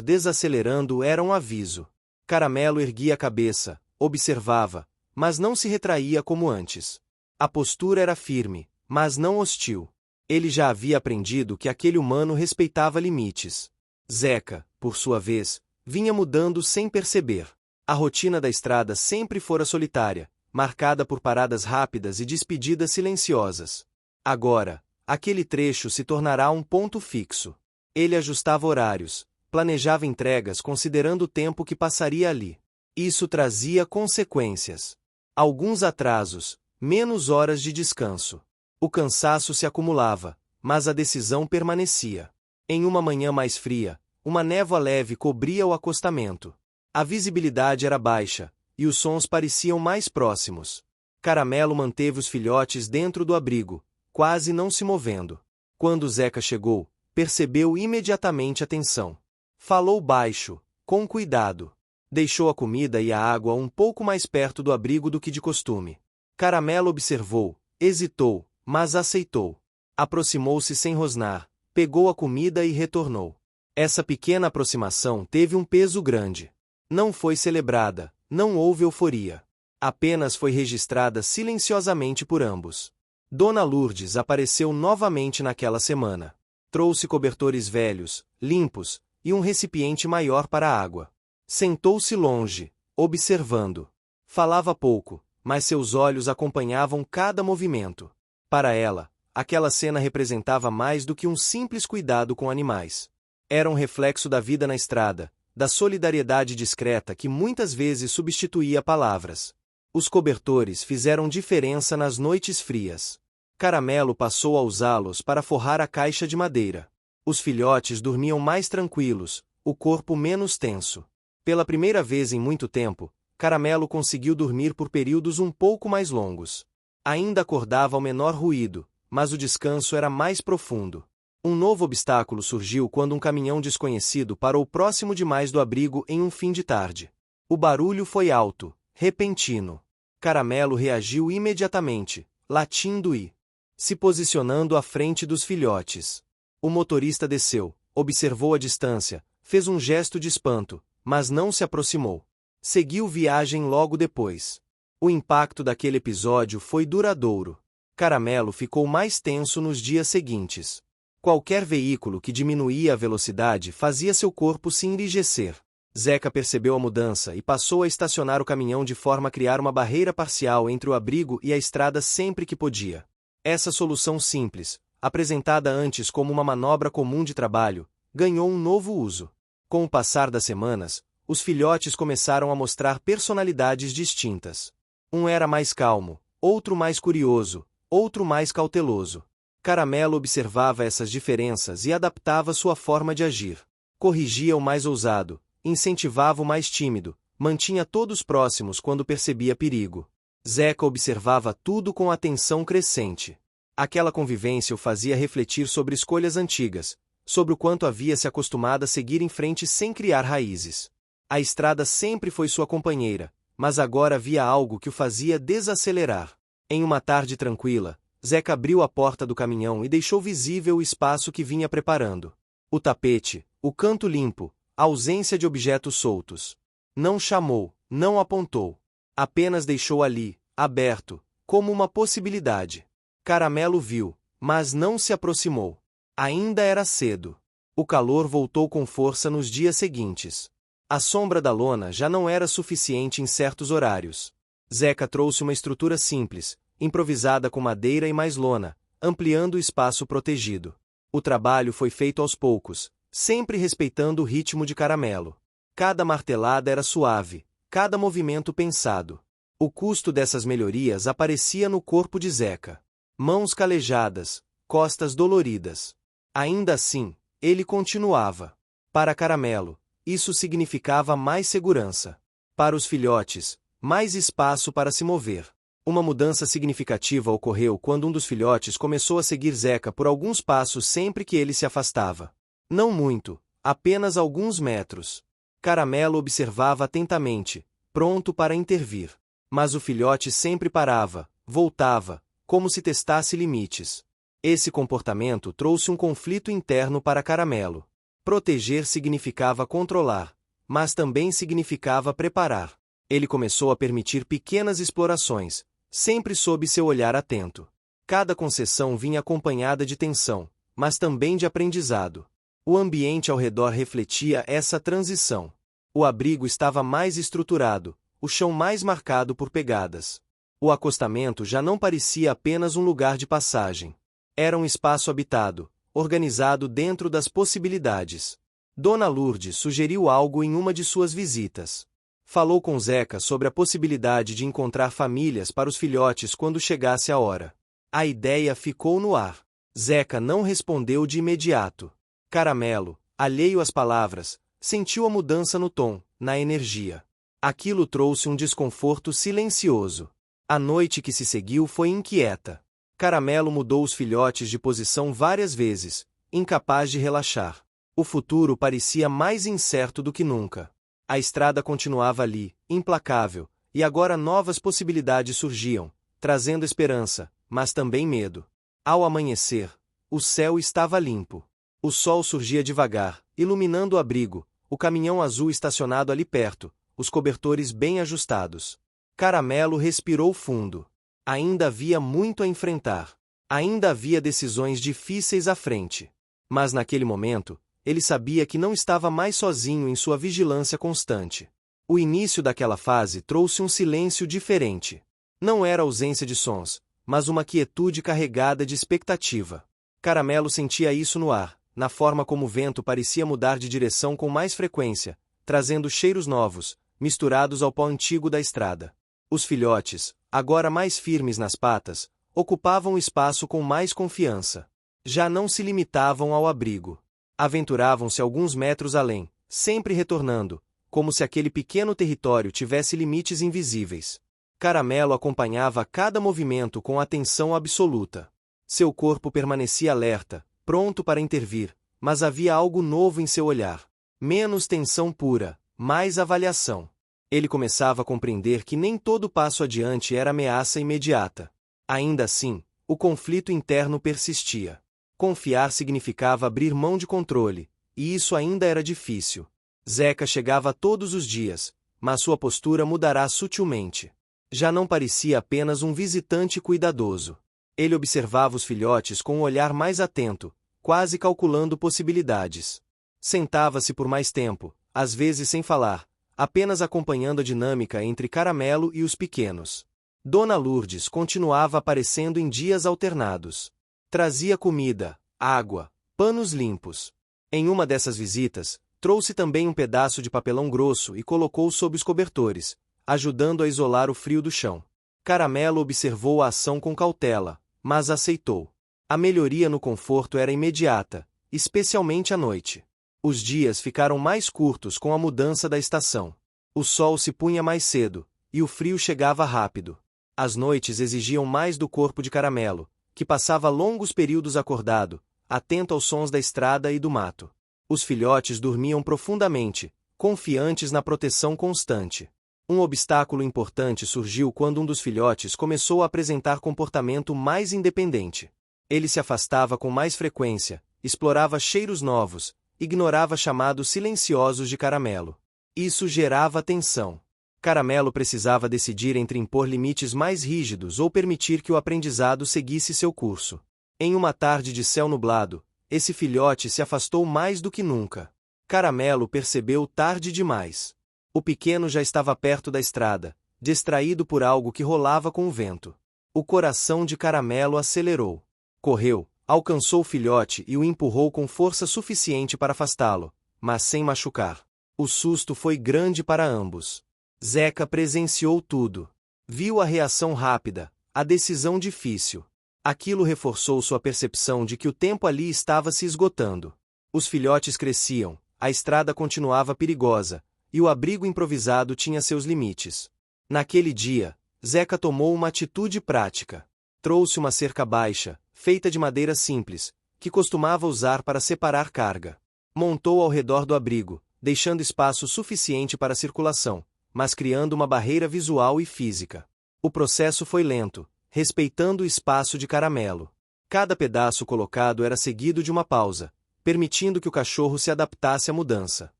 desacelerando era um aviso. Caramelo erguia a cabeça, observava, mas não se retraía como antes. A postura era firme, mas não hostil. Ele já havia aprendido que aquele humano respeitava limites. Zeca, por sua vez, vinha mudando sem perceber. A rotina da estrada sempre fora solitária, marcada por paradas rápidas e despedidas silenciosas. Agora, aquele trecho se tornará um ponto fixo. Ele ajustava horários, planejava entregas considerando o tempo que passaria ali. Isso trazia consequências. Alguns atrasos, menos horas de descanso. O cansaço se acumulava, mas a decisão permanecia. Em uma manhã mais fria, uma névoa leve cobria o acostamento. A visibilidade era baixa, e os sons pareciam mais próximos. Caramelo manteve os filhotes dentro do abrigo, quase não se movendo. Quando Zeca chegou, percebeu imediatamente a tensão. Falou baixo, com cuidado. Deixou a comida e a água um pouco mais perto do abrigo do que de costume. Caramelo observou, hesitou, mas aceitou. Aproximou-se sem rosnar, pegou a comida e retornou. Essa pequena aproximação teve um peso grande. Não foi celebrada, não houve euforia. Apenas foi registrada silenciosamente por ambos. Dona Lourdes apareceu novamente naquela semana. Trouxe cobertores velhos, limpos, e um recipiente maior para a água. Sentou-se longe, observando. Falava pouco, mas seus olhos acompanhavam cada movimento. Para ela, aquela cena representava mais do que um simples cuidado com animais. Era um reflexo da vida na estrada, da solidariedade discreta que muitas vezes substituía palavras. Os cobertores fizeram diferença nas noites frias. Caramelo passou a usá-los para forrar a caixa de madeira. Os filhotes dormiam mais tranquilos, o corpo menos tenso. Pela primeira vez em muito tempo, Caramelo conseguiu dormir por períodos um pouco mais longos. Ainda acordava ao menor ruído, mas o descanso era mais profundo. Um novo obstáculo surgiu quando um caminhão desconhecido parou próximo demais do abrigo em um fim de tarde. O barulho foi alto, repentino. Caramelo reagiu imediatamente, latindo e se posicionando à frente dos filhotes. O motorista desceu, observou a distância, fez um gesto de espanto, mas não se aproximou. Seguiu viagem logo depois. O impacto daquele episódio foi duradouro. Caramelo ficou mais tenso nos dias seguintes. Qualquer veículo que diminuía a velocidade fazia seu corpo se enrijecer. Zeca percebeu a mudança e passou a estacionar o caminhão de forma a criar uma barreira parcial entre o abrigo e a estrada sempre que podia. Essa solução simples, apresentada antes como uma manobra comum de trabalho, ganhou um novo uso. Com o passar das semanas, os filhotes começaram a mostrar personalidades distintas. Um era mais calmo, outro mais curioso, outro mais cauteloso. Caramelo observava essas diferenças e adaptava sua forma de agir. Corrigia o mais ousado, incentivava o mais tímido, mantinha todos próximos quando percebia perigo. Zeca observava tudo com atenção crescente. Aquela convivência o fazia refletir sobre escolhas antigas, sobre o quanto havia se acostumado a seguir em frente sem criar raízes. A estrada sempre foi sua companheira, mas agora havia algo que o fazia desacelerar. Em uma tarde tranquila, Zeca abriu a porta do caminhão e deixou visível o espaço que vinha preparando. O tapete, o canto limpo, a ausência de objetos soltos. Não chamou, não apontou. Apenas deixou ali, aberto, como uma possibilidade. Caramelo viu, mas não se aproximou. Ainda era cedo. O calor voltou com força nos dias seguintes. A sombra da lona já não era suficiente em certos horários. Zeca trouxe uma estrutura simples, improvisada com madeira e mais lona, ampliando o espaço protegido. O trabalho foi feito aos poucos, sempre respeitando o ritmo de Caramelo. Cada martelada era suave, cada movimento pensado. O custo dessas melhorias aparecia no corpo de Zeca. Mãos calejadas, costas doloridas. Ainda assim, ele continuava. Para Caramelo, isso significava mais segurança. Para os filhotes, mais espaço para se mover. Uma mudança significativa ocorreu quando um dos filhotes começou a seguir Zeca por alguns passos sempre que ele se afastava. Não muito, apenas alguns metros. Caramelo observava atentamente, pronto para intervir. Mas o filhote sempre parava, voltava, como se testasse limites. Esse comportamento trouxe um conflito interno para Caramelo. Proteger significava controlar, mas também significava preparar. Ele começou a permitir pequenas explorações, sempre sob seu olhar atento. Cada concessão vinha acompanhada de tensão, mas também de aprendizado. O ambiente ao redor refletia essa transição. O abrigo estava mais estruturado, o chão mais marcado por pegadas. O acostamento já não parecia apenas um lugar de passagem. Era um espaço habitado, organizado dentro das possibilidades. Dona Lourdes sugeriu algo em uma de suas visitas. Falou com Zeca sobre a possibilidade de encontrar famílias para os filhotes quando chegasse a hora. A ideia ficou no ar. Zeca não respondeu de imediato. Caramelo, alheio às palavras, sentiu a mudança no tom, na energia. Aquilo trouxe um desconforto silencioso. A noite que se seguiu foi inquieta. Caramelo mudou os filhotes de posição várias vezes, incapaz de relaxar. O futuro parecia mais incerto do que nunca. A estrada continuava ali, implacável, e agora novas possibilidades surgiam, trazendo esperança, mas também medo. Ao amanhecer, o céu estava limpo. O sol surgia devagar, iluminando o abrigo, o caminhão azul estacionado ali perto, os cobertores bem ajustados. Caramelo respirou fundo. Ainda havia muito a enfrentar. Ainda havia decisões difíceis à frente. Mas naquele momento, ele sabia que não estava mais sozinho em sua vigilância constante. O início daquela fase trouxe um silêncio diferente. Não era ausência de sons, mas uma quietude carregada de expectativa. Caramelo sentia isso no ar, na forma como o vento parecia mudar de direção com mais frequência, trazendo cheiros novos, misturados ao pó antigo da estrada. Os filhotes, agora mais firmes nas patas, ocupavam o espaço com mais confiança. Já não se limitavam ao abrigo. Aventuravam-se alguns metros além, sempre retornando, como se aquele pequeno território tivesse limites invisíveis. Caramelo acompanhava cada movimento com atenção absoluta. Seu corpo permanecia alerta, pronto para intervir, mas havia algo novo em seu olhar. Menos tensão pura, mais avaliação. Ele começava a compreender que nem todo passo adiante era ameaça imediata. Ainda assim, o conflito interno persistia. Confiar significava abrir mão de controle, e isso ainda era difícil. Zeca chegava todos os dias, mas sua postura mudará sutilmente. Já não parecia apenas um visitante cuidadoso. Ele observava os filhotes com um olhar mais atento, quase calculando possibilidades. Sentava-se por mais tempo, às vezes sem falar, apenas acompanhando a dinâmica entre Caramelo e os pequenos. Dona Lourdes continuava aparecendo em dias alternados. Trazia comida, água, panos limpos. Em uma dessas visitas, trouxe também um pedaço de papelão grosso e colocou sob os cobertores, ajudando a isolar o frio do chão. Caramelo observou a ação com cautela, mas aceitou. A melhoria no conforto era imediata, especialmente à noite. Os dias ficaram mais curtos com a mudança da estação. O sol se punha mais cedo, e o frio chegava rápido. As noites exigiam mais do corpo de Caramelo, que passava longos períodos acordado, atento aos sons da estrada e do mato. Os filhotes dormiam profundamente, confiantes na proteção constante. Um obstáculo importante surgiu quando um dos filhotes começou a apresentar comportamento mais independente. Ele se afastava com mais frequência, explorava cheiros novos, ignorava chamados silenciosos de Caramelo. Isso gerava tensão. Caramelo precisava decidir entre impor limites mais rígidos ou permitir que o aprendizado seguisse seu curso. Em uma tarde de céu nublado, esse filhote se afastou mais do que nunca. Caramelo percebeu tarde demais. O pequeno já estava perto da estrada, distraído por algo que rolava com o vento. O coração de Caramelo acelerou. Correu, alcançou o filhote e o empurrou com força suficiente para afastá-lo, mas sem machucar. O susto foi grande para ambos. Zeca presenciou tudo. Viu a reação rápida, a decisão difícil. Aquilo reforçou sua percepção de que o tempo ali estava se esgotando. Os filhotes cresciam, a estrada continuava perigosa, e o abrigo improvisado tinha seus limites. Naquele dia, Zeca tomou uma atitude prática. Trouxe uma cerca baixa, feita de madeira simples, que costumava usar para separar carga. Montou ao redor do abrigo, deixando espaço suficiente para a circulação, mas criando uma barreira visual e física. O processo foi lento, respeitando o espaço de Caramelo. Cada pedaço colocado era seguido de uma pausa, permitindo que o cachorro se adaptasse à mudança.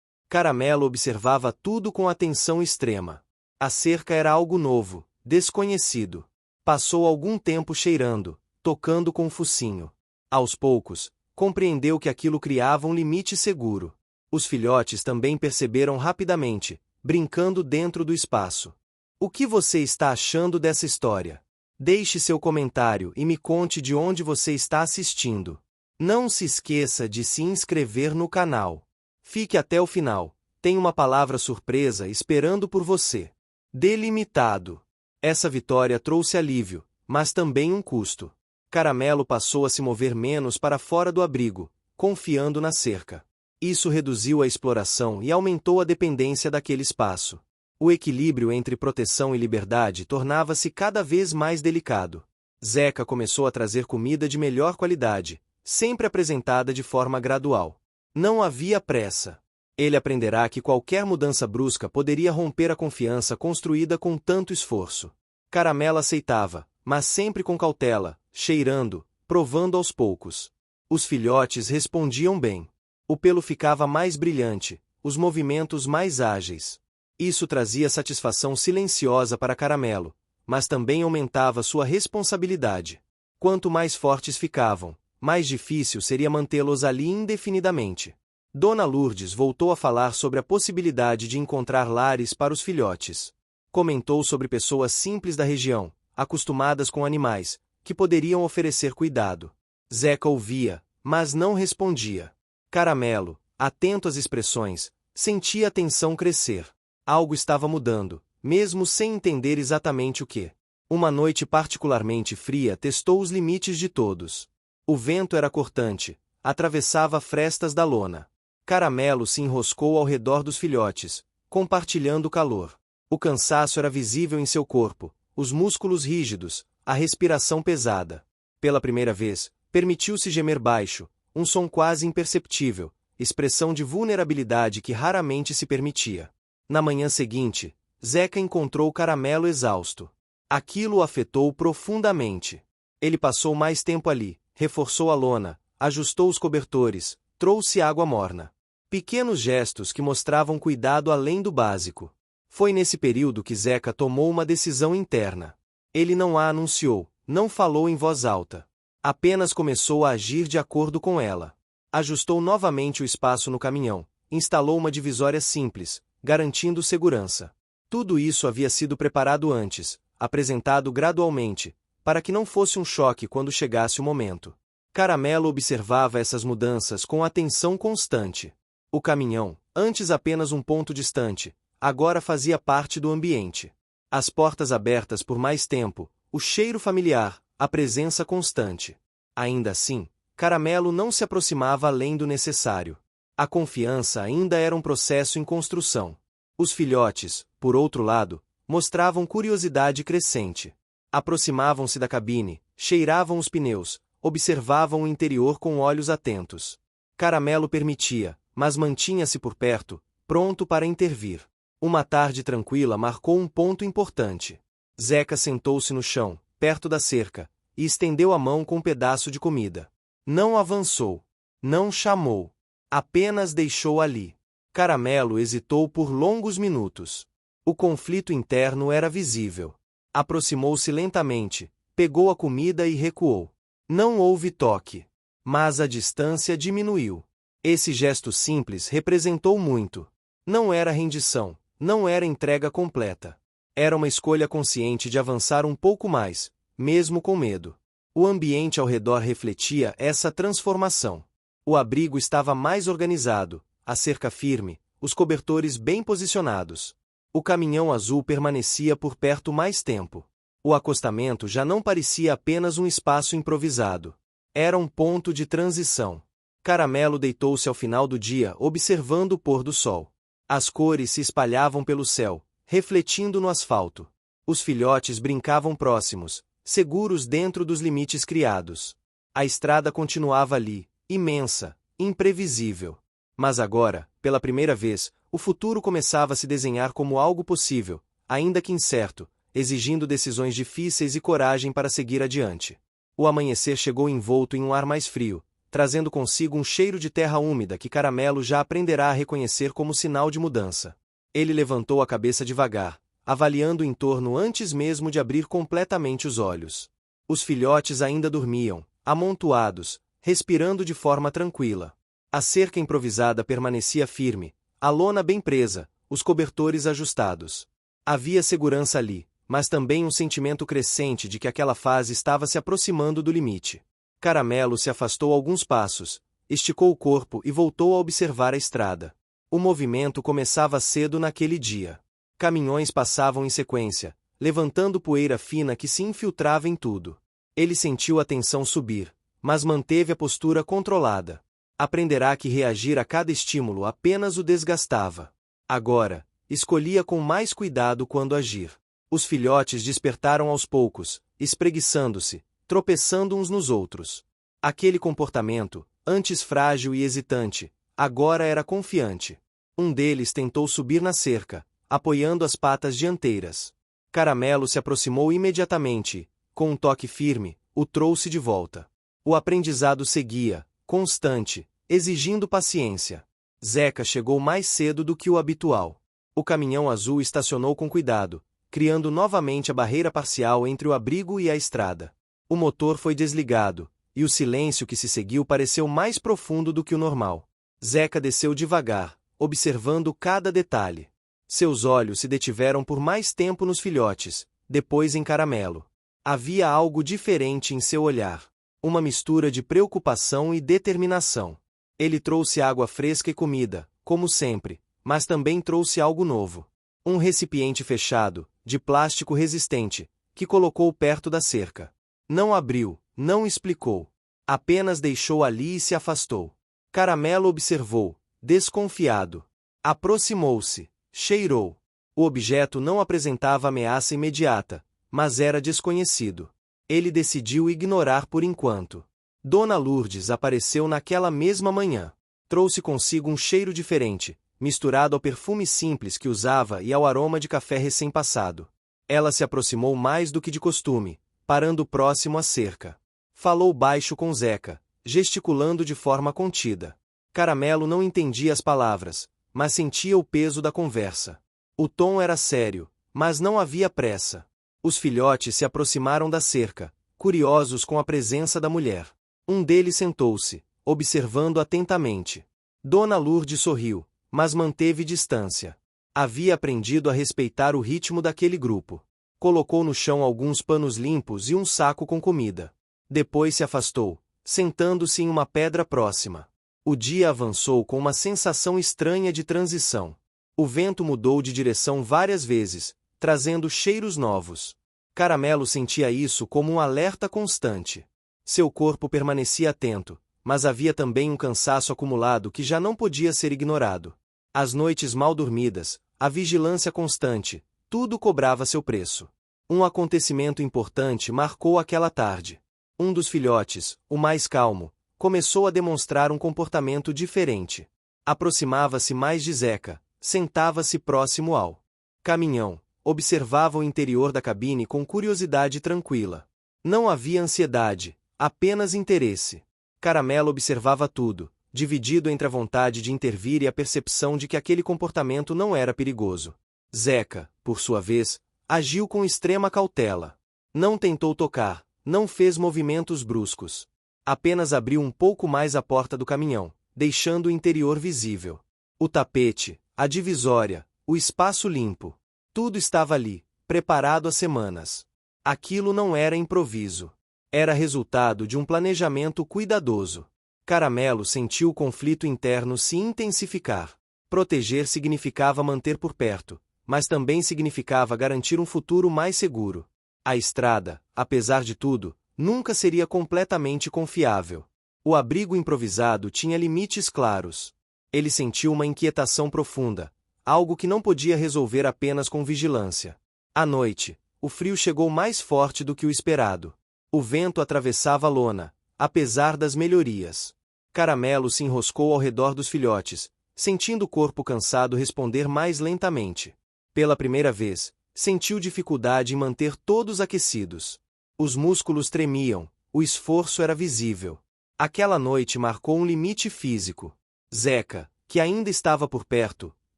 Caramelo observava tudo com atenção extrema. A cerca era algo novo, desconhecido. Passou algum tempo cheirando, tocando com o focinho. Aos poucos, compreendeu que aquilo criava um limite seguro. Os filhotes também perceberam rapidamente, brincando dentro do espaço. O que você está achando dessa história? Deixe seu comentário e me conte de onde você está assistindo. Não se esqueça de se inscrever no canal. Fique até o final, tem uma palavra surpresa esperando por você. Delimitado. Essa vitória trouxe alívio, mas também um custo. Caramelo passou a se mover menos para fora do abrigo, confiando na cerca. Isso reduziu a exploração e aumentou a dependência daquele espaço. O equilíbrio entre proteção e liberdade tornava-se cada vez mais delicado. Zeca começou a trazer comida de melhor qualidade, sempre apresentada de forma gradual. Não havia pressa. Ele aprenderá que qualquer mudança brusca poderia romper a confiança construída com tanto esforço. Caramelo aceitava, mas sempre com cautela, cheirando, provando aos poucos. Os filhotes respondiam bem. O pelo ficava mais brilhante, os movimentos mais ágeis. Isso trazia satisfação silenciosa para Caramelo, mas também aumentava sua responsabilidade. Quanto mais fortes ficavam, mais difícil seria mantê-los ali indefinidamente. Dona Lourdes voltou a falar sobre a possibilidade de encontrar lares para os filhotes. Comentou sobre pessoas simples da região, acostumadas com animais, que poderiam oferecer cuidado. Zeca ouvia, mas não respondia. Caramelo, atento às expressões, sentia a tensão crescer. Algo estava mudando, mesmo sem entender exatamente o que. Uma noite particularmente fria testou os limites de todos. O vento era cortante, atravessava frestas da lona. Caramelo se enroscou ao redor dos filhotes, compartilhando o calor. O cansaço era visível em seu corpo, os músculos rígidos, a respiração pesada. Pela primeira vez, permitiu-se gemer baixo, um som quase imperceptível, expressão de vulnerabilidade que raramente se permitia. Na manhã seguinte, Zeca encontrou Caramelo exausto. Aquilo o afetou profundamente. Ele passou mais tempo ali, reforçou a lona, ajustou os cobertores, trouxe água morna. Pequenos gestos que mostravam cuidado além do básico. Foi nesse período que Zeca tomou uma decisão interna. Ele não a anunciou, não falou em voz alta. Apenas começou a agir de acordo com ela. Ajustou novamente o espaço no caminhão, instalou uma divisória simples, garantindo segurança. Tudo isso havia sido preparado antes, apresentado gradualmente, para que não fosse um choque quando chegasse o momento. Caramelo observava essas mudanças com atenção constante. O caminhão, antes apenas um ponto distante, agora fazia parte do ambiente. As portas abertas por mais tempo, o cheiro familiar, a presença constante. Ainda assim, Caramelo não se aproximava além do necessário. A confiança ainda era um processo em construção. Os filhotes, por outro lado, mostravam curiosidade crescente. Aproximavam-se da cabine, cheiravam os pneus, observavam o interior com olhos atentos. Caramelo permitia, mas mantinha-se por perto, pronto para intervir. Uma tarde tranquila marcou um ponto importante. Zeca sentou-se no chão, perto da cerca, e estendeu a mão com um pedaço de comida. Não avançou. Não chamou. Apenas deixou ali. Caramelo hesitou por longos minutos. O conflito interno era visível. Aproximou-se lentamente, pegou a comida e recuou. Não houve toque. Mas a distância diminuiu. Esse gesto simples representou muito. Não era rendição, não era entrega completa. Era uma escolha consciente de avançar um pouco mais, mesmo com medo. O ambiente ao redor refletia essa transformação. O abrigo estava mais organizado, a cerca firme, os cobertores bem posicionados. O caminhão azul permanecia por perto mais tempo. O acostamento já não parecia apenas um espaço improvisado. Era um ponto de transição. Caramelo deitou-se ao final do dia observando o pôr do sol. As cores se espalhavam pelo céu, refletindo no asfalto. Os filhotes brincavam próximos, seguros dentro dos limites criados. A estrada continuava ali, imensa, imprevisível. Mas agora, pela primeira vez, o futuro começava a se desenhar como algo possível, ainda que incerto, exigindo decisões difíceis e coragem para seguir adiante. O amanhecer chegou envolto em um ar mais frio, trazendo consigo um cheiro de terra úmida que Caramelo já aprenderá a reconhecer como sinal de mudança. Ele levantou a cabeça devagar, avaliando o entorno antes mesmo de abrir completamente os olhos. Os filhotes ainda dormiam, amontoados, respirando de forma tranquila. A cerca improvisada permanecia firme, a lona bem presa, os cobertores ajustados. Havia segurança ali, mas também um sentimento crescente de que aquela fase estava se aproximando do limite. Caramelo se afastou alguns passos, esticou o corpo e voltou a observar a estrada. O movimento começava cedo naquele dia. Caminhões passavam em sequência, levantando poeira fina que se infiltrava em tudo. Ele sentiu a tensão subir, mas manteve a postura controlada. Aprenderá que reagir a cada estímulo apenas o desgastava. Agora, escolhia com mais cuidado quando agir. Os filhotes despertaram aos poucos, espreguiçando-se, tropeçando uns nos outros. Aquele comportamento, antes frágil e hesitante, agora era confiante. Um deles tentou subir na cerca, apoiando as patas dianteiras. Caramelo se aproximou imediatamente e, com um toque firme, o trouxe de volta. O aprendizado seguia, constante, exigindo paciência. Zeca chegou mais cedo do que o habitual. O caminhão azul estacionou com cuidado, criando novamente a barreira parcial entre o abrigo e a estrada. O motor foi desligado, e o silêncio que se seguiu pareceu mais profundo do que o normal. Zeca desceu devagar, observando cada detalhe. Seus olhos se detiveram por mais tempo nos filhotes, depois em Caramelo. Havia algo diferente em seu olhar. Uma mistura de preocupação e determinação. Ele trouxe água fresca e comida, como sempre, mas também trouxe algo novo. Um recipiente fechado, de plástico resistente, que colocou perto da cerca. Não abriu, não explicou. Apenas deixou ali e se afastou. Caramelo observou, desconfiado. Aproximou-se, cheirou. O objeto não apresentava ameaça imediata, mas era desconhecido. Ele decidiu ignorar por enquanto. Dona Lourdes apareceu naquela mesma manhã. Trouxe consigo um cheiro diferente, misturado ao perfume simples que usava e ao aroma de café recém-passado. Ela se aproximou mais do que de costume, parando próximo à cerca. Falou baixo com Zeca, gesticulando de forma contida. Caramelo não entendia as palavras, mas sentia o peso da conversa. O tom era sério, mas não havia pressa. Os filhotes se aproximaram da cerca, curiosos com a presença da mulher. Um deles sentou-se, observando atentamente. Dona Lourdes sorriu, mas manteve distância. Havia aprendido a respeitar o ritmo daquele grupo. Colocou no chão alguns panos limpos e um saco com comida. Depois se afastou, sentando-se em uma pedra próxima. O dia avançou com uma sensação estranha de transição. O vento mudou de direção várias vezes, trazendo cheiros novos. Caramelo sentia isso como um alerta constante. Seu corpo permanecia atento, mas havia também um cansaço acumulado que já não podia ser ignorado. As noites mal dormidas, a vigilância constante, tudo cobrava seu preço. Um acontecimento importante marcou aquela tarde. Um dos filhotes, o mais calmo, começou a demonstrar um comportamento diferente. Aproximava-se mais de Zeca, sentava-se próximo ao caminhão, observava o interior da cabine com curiosidade tranquila. Não havia ansiedade, apenas interesse. Caramelo observava tudo, dividido entre a vontade de intervir e a percepção de que aquele comportamento não era perigoso. Zeca, por sua vez, agiu com extrema cautela. Não tentou tocar, não fez movimentos bruscos. Apenas abriu um pouco mais a porta do caminhão, deixando o interior visível. O tapete, a divisória, o espaço limpo. Tudo estava ali, preparado há semanas. Aquilo não era improviso. Era resultado de um planejamento cuidadoso. Caramelo sentiu o conflito interno se intensificar. Proteger significava manter por perto, mas também significava garantir um futuro mais seguro. A estrada, apesar de tudo, nunca seria completamente confiável. O abrigo improvisado tinha limites claros. Ele sentiu uma inquietação profunda, algo que não podia resolver apenas com vigilância. À noite, o frio chegou mais forte do que o esperado. O vento atravessava a lona, apesar das melhorias. Caramelo se enroscou ao redor dos filhotes, sentindo o corpo cansado responder mais lentamente. Pela primeira vez, sentiu dificuldade em manter todos aquecidos. Os músculos tremiam, o esforço era visível. Aquela noite marcou um limite físico. Zeca, que ainda estava por perto,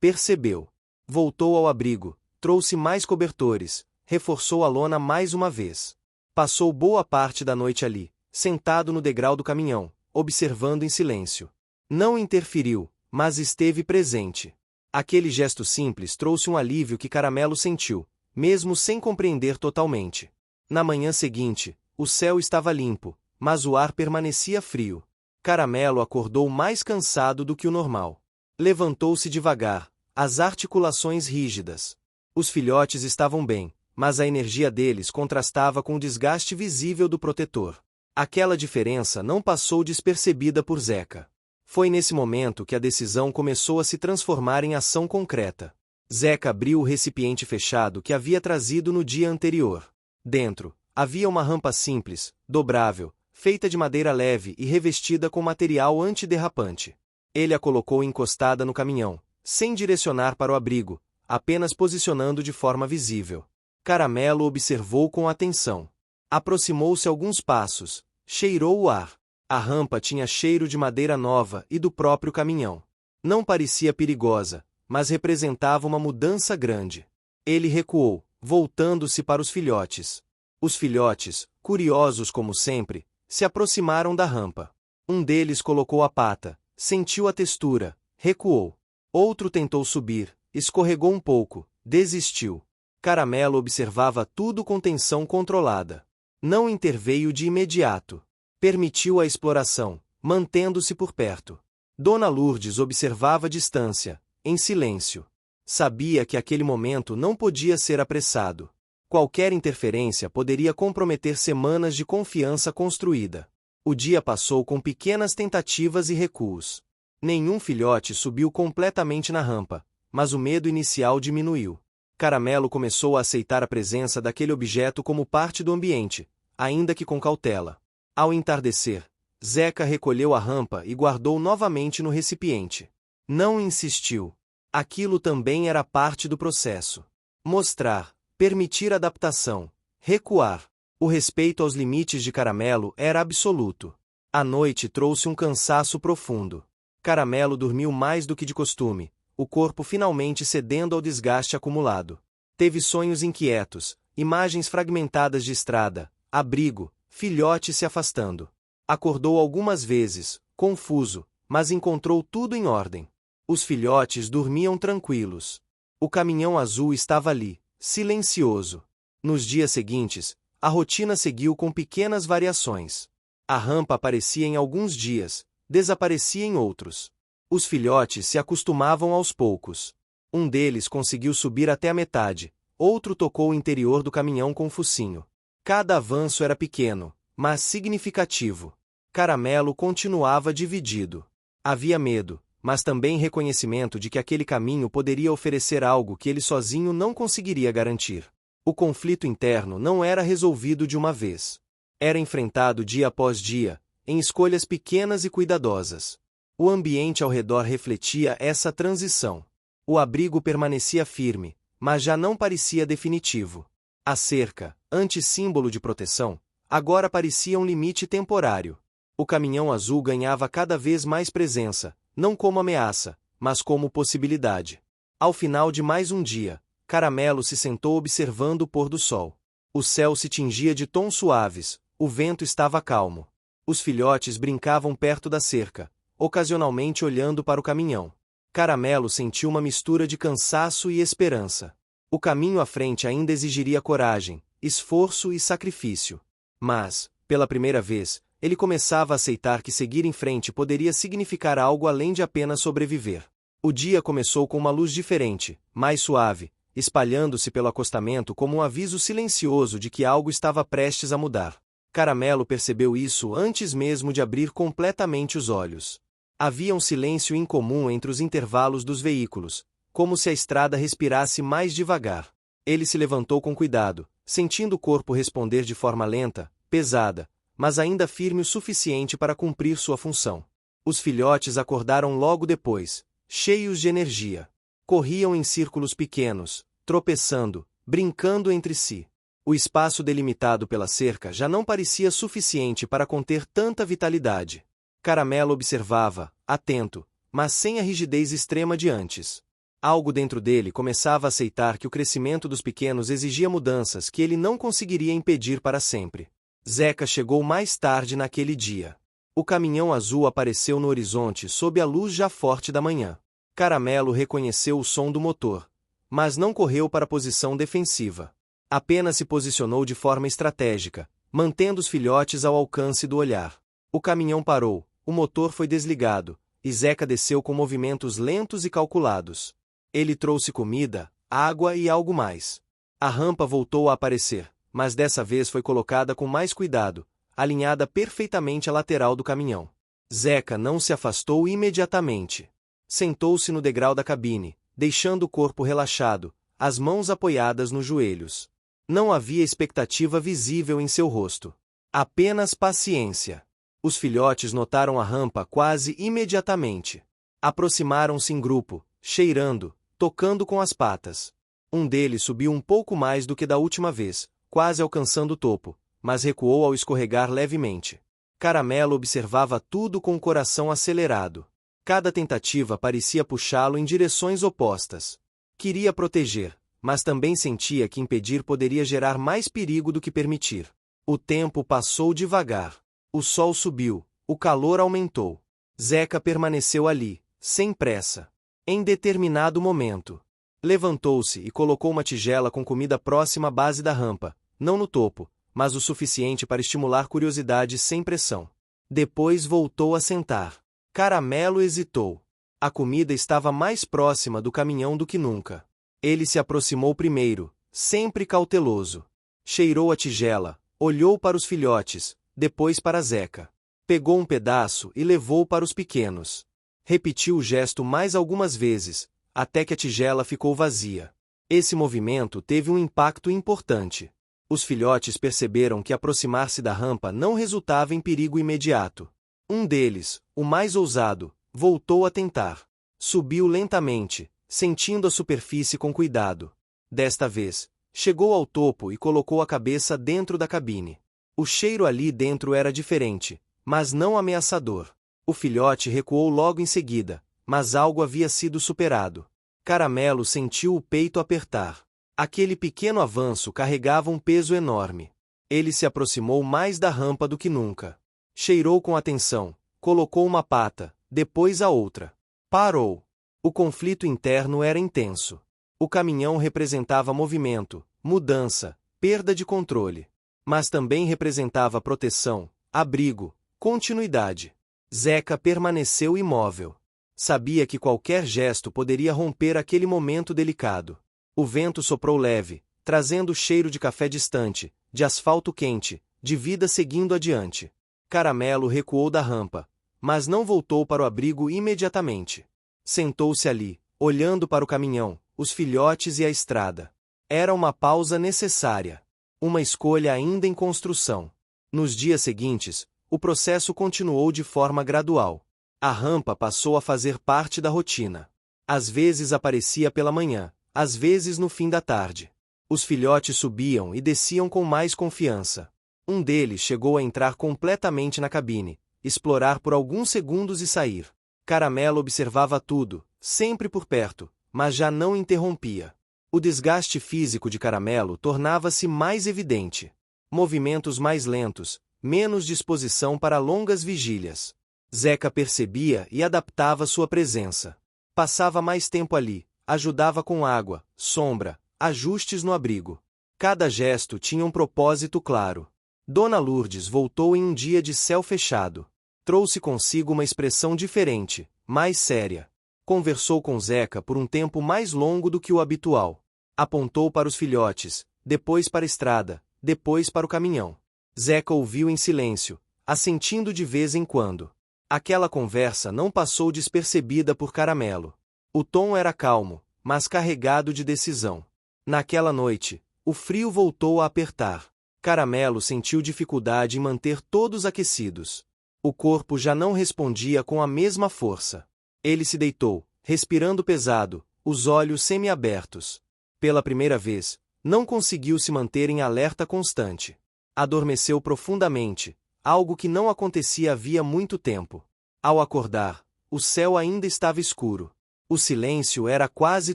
percebeu. Voltou ao abrigo, trouxe mais cobertores, reforçou a lona mais uma vez. Passou boa parte da noite ali, sentado no degrau do caminhão, observando em silêncio. Não interferiu, mas esteve presente. Aquele gesto simples trouxe um alívio que Caramelo sentiu, mesmo sem compreender totalmente. Na manhã seguinte, o céu estava limpo, mas o ar permanecia frio. Caramelo acordou mais cansado do que o normal. Levantou-se devagar, as articulações rígidas. Os filhotes estavam bem, mas a energia deles contrastava com o desgaste visível do protetor. Aquela diferença não passou despercebida por Zeca. Foi nesse momento que a decisão começou a se transformar em ação concreta. Zeca abriu o recipiente fechado que havia trazido no dia anterior. Dentro, havia uma rampa simples, dobrável, feita de madeira leve e revestida com material antiderrapante. Ele a colocou encostada no caminhão, sem direcionar para o abrigo, apenas posicionando de forma visível. Caramelo observou com atenção. Aproximou-se alguns passos, cheirou o ar. A rampa tinha cheiro de madeira nova e do próprio caminhão. Não parecia perigosa, mas representava uma mudança grande. Ele recuou, voltando-se para os filhotes. Os filhotes, curiosos como sempre, se aproximaram da rampa. Um deles colocou a pata, sentiu a textura, recuou. Outro tentou subir, escorregou um pouco, desistiu. Caramelo observava tudo com tensão controlada. Não interveio de imediato. Permitiu a exploração, mantendo-se por perto. Dona Lourdes observava a distância, em silêncio. Sabia que aquele momento não podia ser apressado. Qualquer interferência poderia comprometer semanas de confiança construída. O dia passou com pequenas tentativas e recuos. Nenhum filhote subiu completamente na rampa, mas o medo inicial diminuiu. Caramelo começou a aceitar a presença daquele objeto como parte do ambiente, ainda que com cautela. Ao entardecer, Zeca recolheu a rampa e guardou novamente no recipiente. Não insistiu. Aquilo também era parte do processo. Mostrar, permitir adaptação, recuar. O respeito aos limites de Caramelo era absoluto. A noite trouxe um cansaço profundo. Caramelo dormiu mais do que de costume, o corpo finalmente cedendo ao desgaste acumulado. Teve sonhos inquietos, imagens fragmentadas de estrada, abrigo, filhote se afastando. Acordou algumas vezes, confuso, mas encontrou tudo em ordem. Os filhotes dormiam tranquilos. O caminhão azul estava ali, silencioso. Nos dias seguintes, a rotina seguiu com pequenas variações. A rampa aparecia em alguns dias, desaparecia em outros. Os filhotes se acostumavam aos poucos. Um deles conseguiu subir até a metade, outro tocou o interior do caminhão com o focinho. Cada avanço era pequeno, mas significativo. Caramelo continuava dividido. Havia medo, mas também reconhecimento de que aquele caminho poderia oferecer algo que ele sozinho não conseguiria garantir. O conflito interno não era resolvido de uma vez. Era enfrentado dia após dia, em escolhas pequenas e cuidadosas. O ambiente ao redor refletia essa transição. O abrigo permanecia firme, mas já não parecia definitivo. A cerca, antissímbolo de proteção, agora parecia um limite temporário. O caminhão azul ganhava cada vez mais presença, não como ameaça, mas como possibilidade. Ao final de mais um dia, Caramelo se sentou observando o pôr do sol. O céu se tingia de tons suaves, o vento estava calmo. Os filhotes brincavam perto da cerca, ocasionalmente olhando para o caminhão. Caramelo sentiu uma mistura de cansaço e esperança. O caminho à frente ainda exigiria coragem, esforço e sacrifício. Mas, pela primeira vez, ele começava a aceitar que seguir em frente poderia significar algo além de apenas sobreviver. O dia começou com uma luz diferente, mais suave, espalhando-se pelo acostamento como um aviso silencioso de que algo estava prestes a mudar. Caramelo percebeu isso antes mesmo de abrir completamente os olhos. Havia um silêncio incomum entre os intervalos dos veículos, como se a estrada respirasse mais devagar. Ele se levantou com cuidado, sentindo o corpo responder de forma lenta, pesada, mas ainda firme o suficiente para cumprir sua função. Os filhotes acordaram logo depois, cheios de energia. Corriam em círculos pequenos, tropeçando, brincando entre si. O espaço delimitado pela cerca já não parecia suficiente para conter tanta vitalidade. Caramelo observava, atento, mas sem a rigidez extrema de antes. Algo dentro dele começava a aceitar que o crescimento dos pequenos exigia mudanças que ele não conseguiria impedir para sempre. Zeca chegou mais tarde naquele dia. O caminhão azul apareceu no horizonte sob a luz já forte da manhã. Caramelo reconheceu o som do motor, mas não correu para a posição defensiva. Apenas se posicionou de forma estratégica, mantendo os filhotes ao alcance do olhar. O caminhão parou, o motor foi desligado, e Zeca desceu com movimentos lentos e calculados. Ele trouxe comida, água e algo mais. A rampa voltou a aparecer, mas dessa vez foi colocada com mais cuidado, alinhada perfeitamente à lateral do caminhão. Zeca não se afastou imediatamente. Sentou-se no degrau da cabine, deixando o corpo relaxado, as mãos apoiadas nos joelhos. Não havia expectativa visível em seu rosto. Apenas paciência. Os filhotes notaram a rampa quase imediatamente. Aproximaram-se em grupo, cheirando, tocando com as patas. Um deles subiu um pouco mais do que da última vez, quase alcançando o topo, mas recuou ao escorregar levemente. Caramelo observava tudo com o coração acelerado. Cada tentativa parecia puxá-lo em direções opostas. Queria proteger, mas também sentia que impedir poderia gerar mais perigo do que permitir. O tempo passou devagar. O sol subiu, o calor aumentou. Zeca permaneceu ali, sem pressa. Em determinado momento, levantou-se e colocou uma tigela com comida próxima à base da rampa, não no topo, mas o suficiente para estimular curiosidade sem pressão. Depois voltou a sentar. Caramelo hesitou. A comida estava mais próxima do caminhão do que nunca. Ele se aproximou primeiro, sempre cauteloso. Cheirou a tigela, olhou para os filhotes, depois para Zeca. Pegou um pedaço e levou para os pequenos. Repetiu o gesto mais algumas vezes, até que a tigela ficou vazia. Esse movimento teve um impacto importante. Os filhotes perceberam que aproximar-se da rampa não resultava em perigo imediato. Um deles, o mais ousado, voltou a tentar. Subiu lentamente, sentindo a superfície com cuidado. Desta vez, chegou ao topo e colocou a cabeça dentro da cabine. O cheiro ali dentro era diferente, mas não ameaçador. O filhote recuou logo em seguida, mas algo havia sido superado. Caramelo sentiu o peito apertar. Aquele pequeno avanço carregava um peso enorme. Ele se aproximou mais da rampa do que nunca. Cheirou com atenção, colocou uma pata, depois a outra. Parou. O conflito interno era intenso. O caminhão representava movimento, mudança, perda de controle. Mas também representava proteção, abrigo, continuidade. Zeca permaneceu imóvel. Sabia que qualquer gesto poderia romper aquele momento delicado. O vento soprou leve, trazendo o cheiro de café distante, de asfalto quente, de vida seguindo adiante. Caramelo recuou da rampa, mas não voltou para o abrigo imediatamente. Sentou-se ali, olhando para o caminhão, os filhotes e a estrada. Era uma pausa necessária. Uma escolha ainda em construção. Nos dias seguintes, o processo continuou de forma gradual. A rampa passou a fazer parte da rotina. Às vezes aparecia pela manhã, às vezes no fim da tarde. Os filhotes subiam e desciam com mais confiança. Um deles chegou a entrar completamente na cabine, explorar por alguns segundos e sair. Caramelo observava tudo, sempre por perto, mas já não interrompia. O desgaste físico de Caramelo tornava-se mais evidente. Movimentos mais lentos, menos disposição para longas vigílias. Zeca percebia e adaptava sua presença. Passava mais tempo ali, ajudava com água, sombra, ajustes no abrigo. Cada gesto tinha um propósito claro. Dona Lourdes voltou em um dia de céu fechado. Trouxe consigo uma expressão diferente, mais séria. Conversou com Zeca por um tempo mais longo do que o habitual. Apontou para os filhotes, depois para a estrada, depois para o caminhão. Zeca ouviu em silêncio, assentindo de vez em quando. Aquela conversa não passou despercebida por Caramelo. O tom era calmo, mas carregado de decisão. Naquela noite, o frio voltou a apertar. Caramelo sentiu dificuldade em manter todos aquecidos. O corpo já não respondia com a mesma força. Ele se deitou, respirando pesado, os olhos semiabertos. Pela primeira vez, Não conseguiu se manter em alerta constante. Adormeceu profundamente, algo que não acontecia havia muito tempo. Ao acordar, o céu ainda estava escuro. O silêncio era quase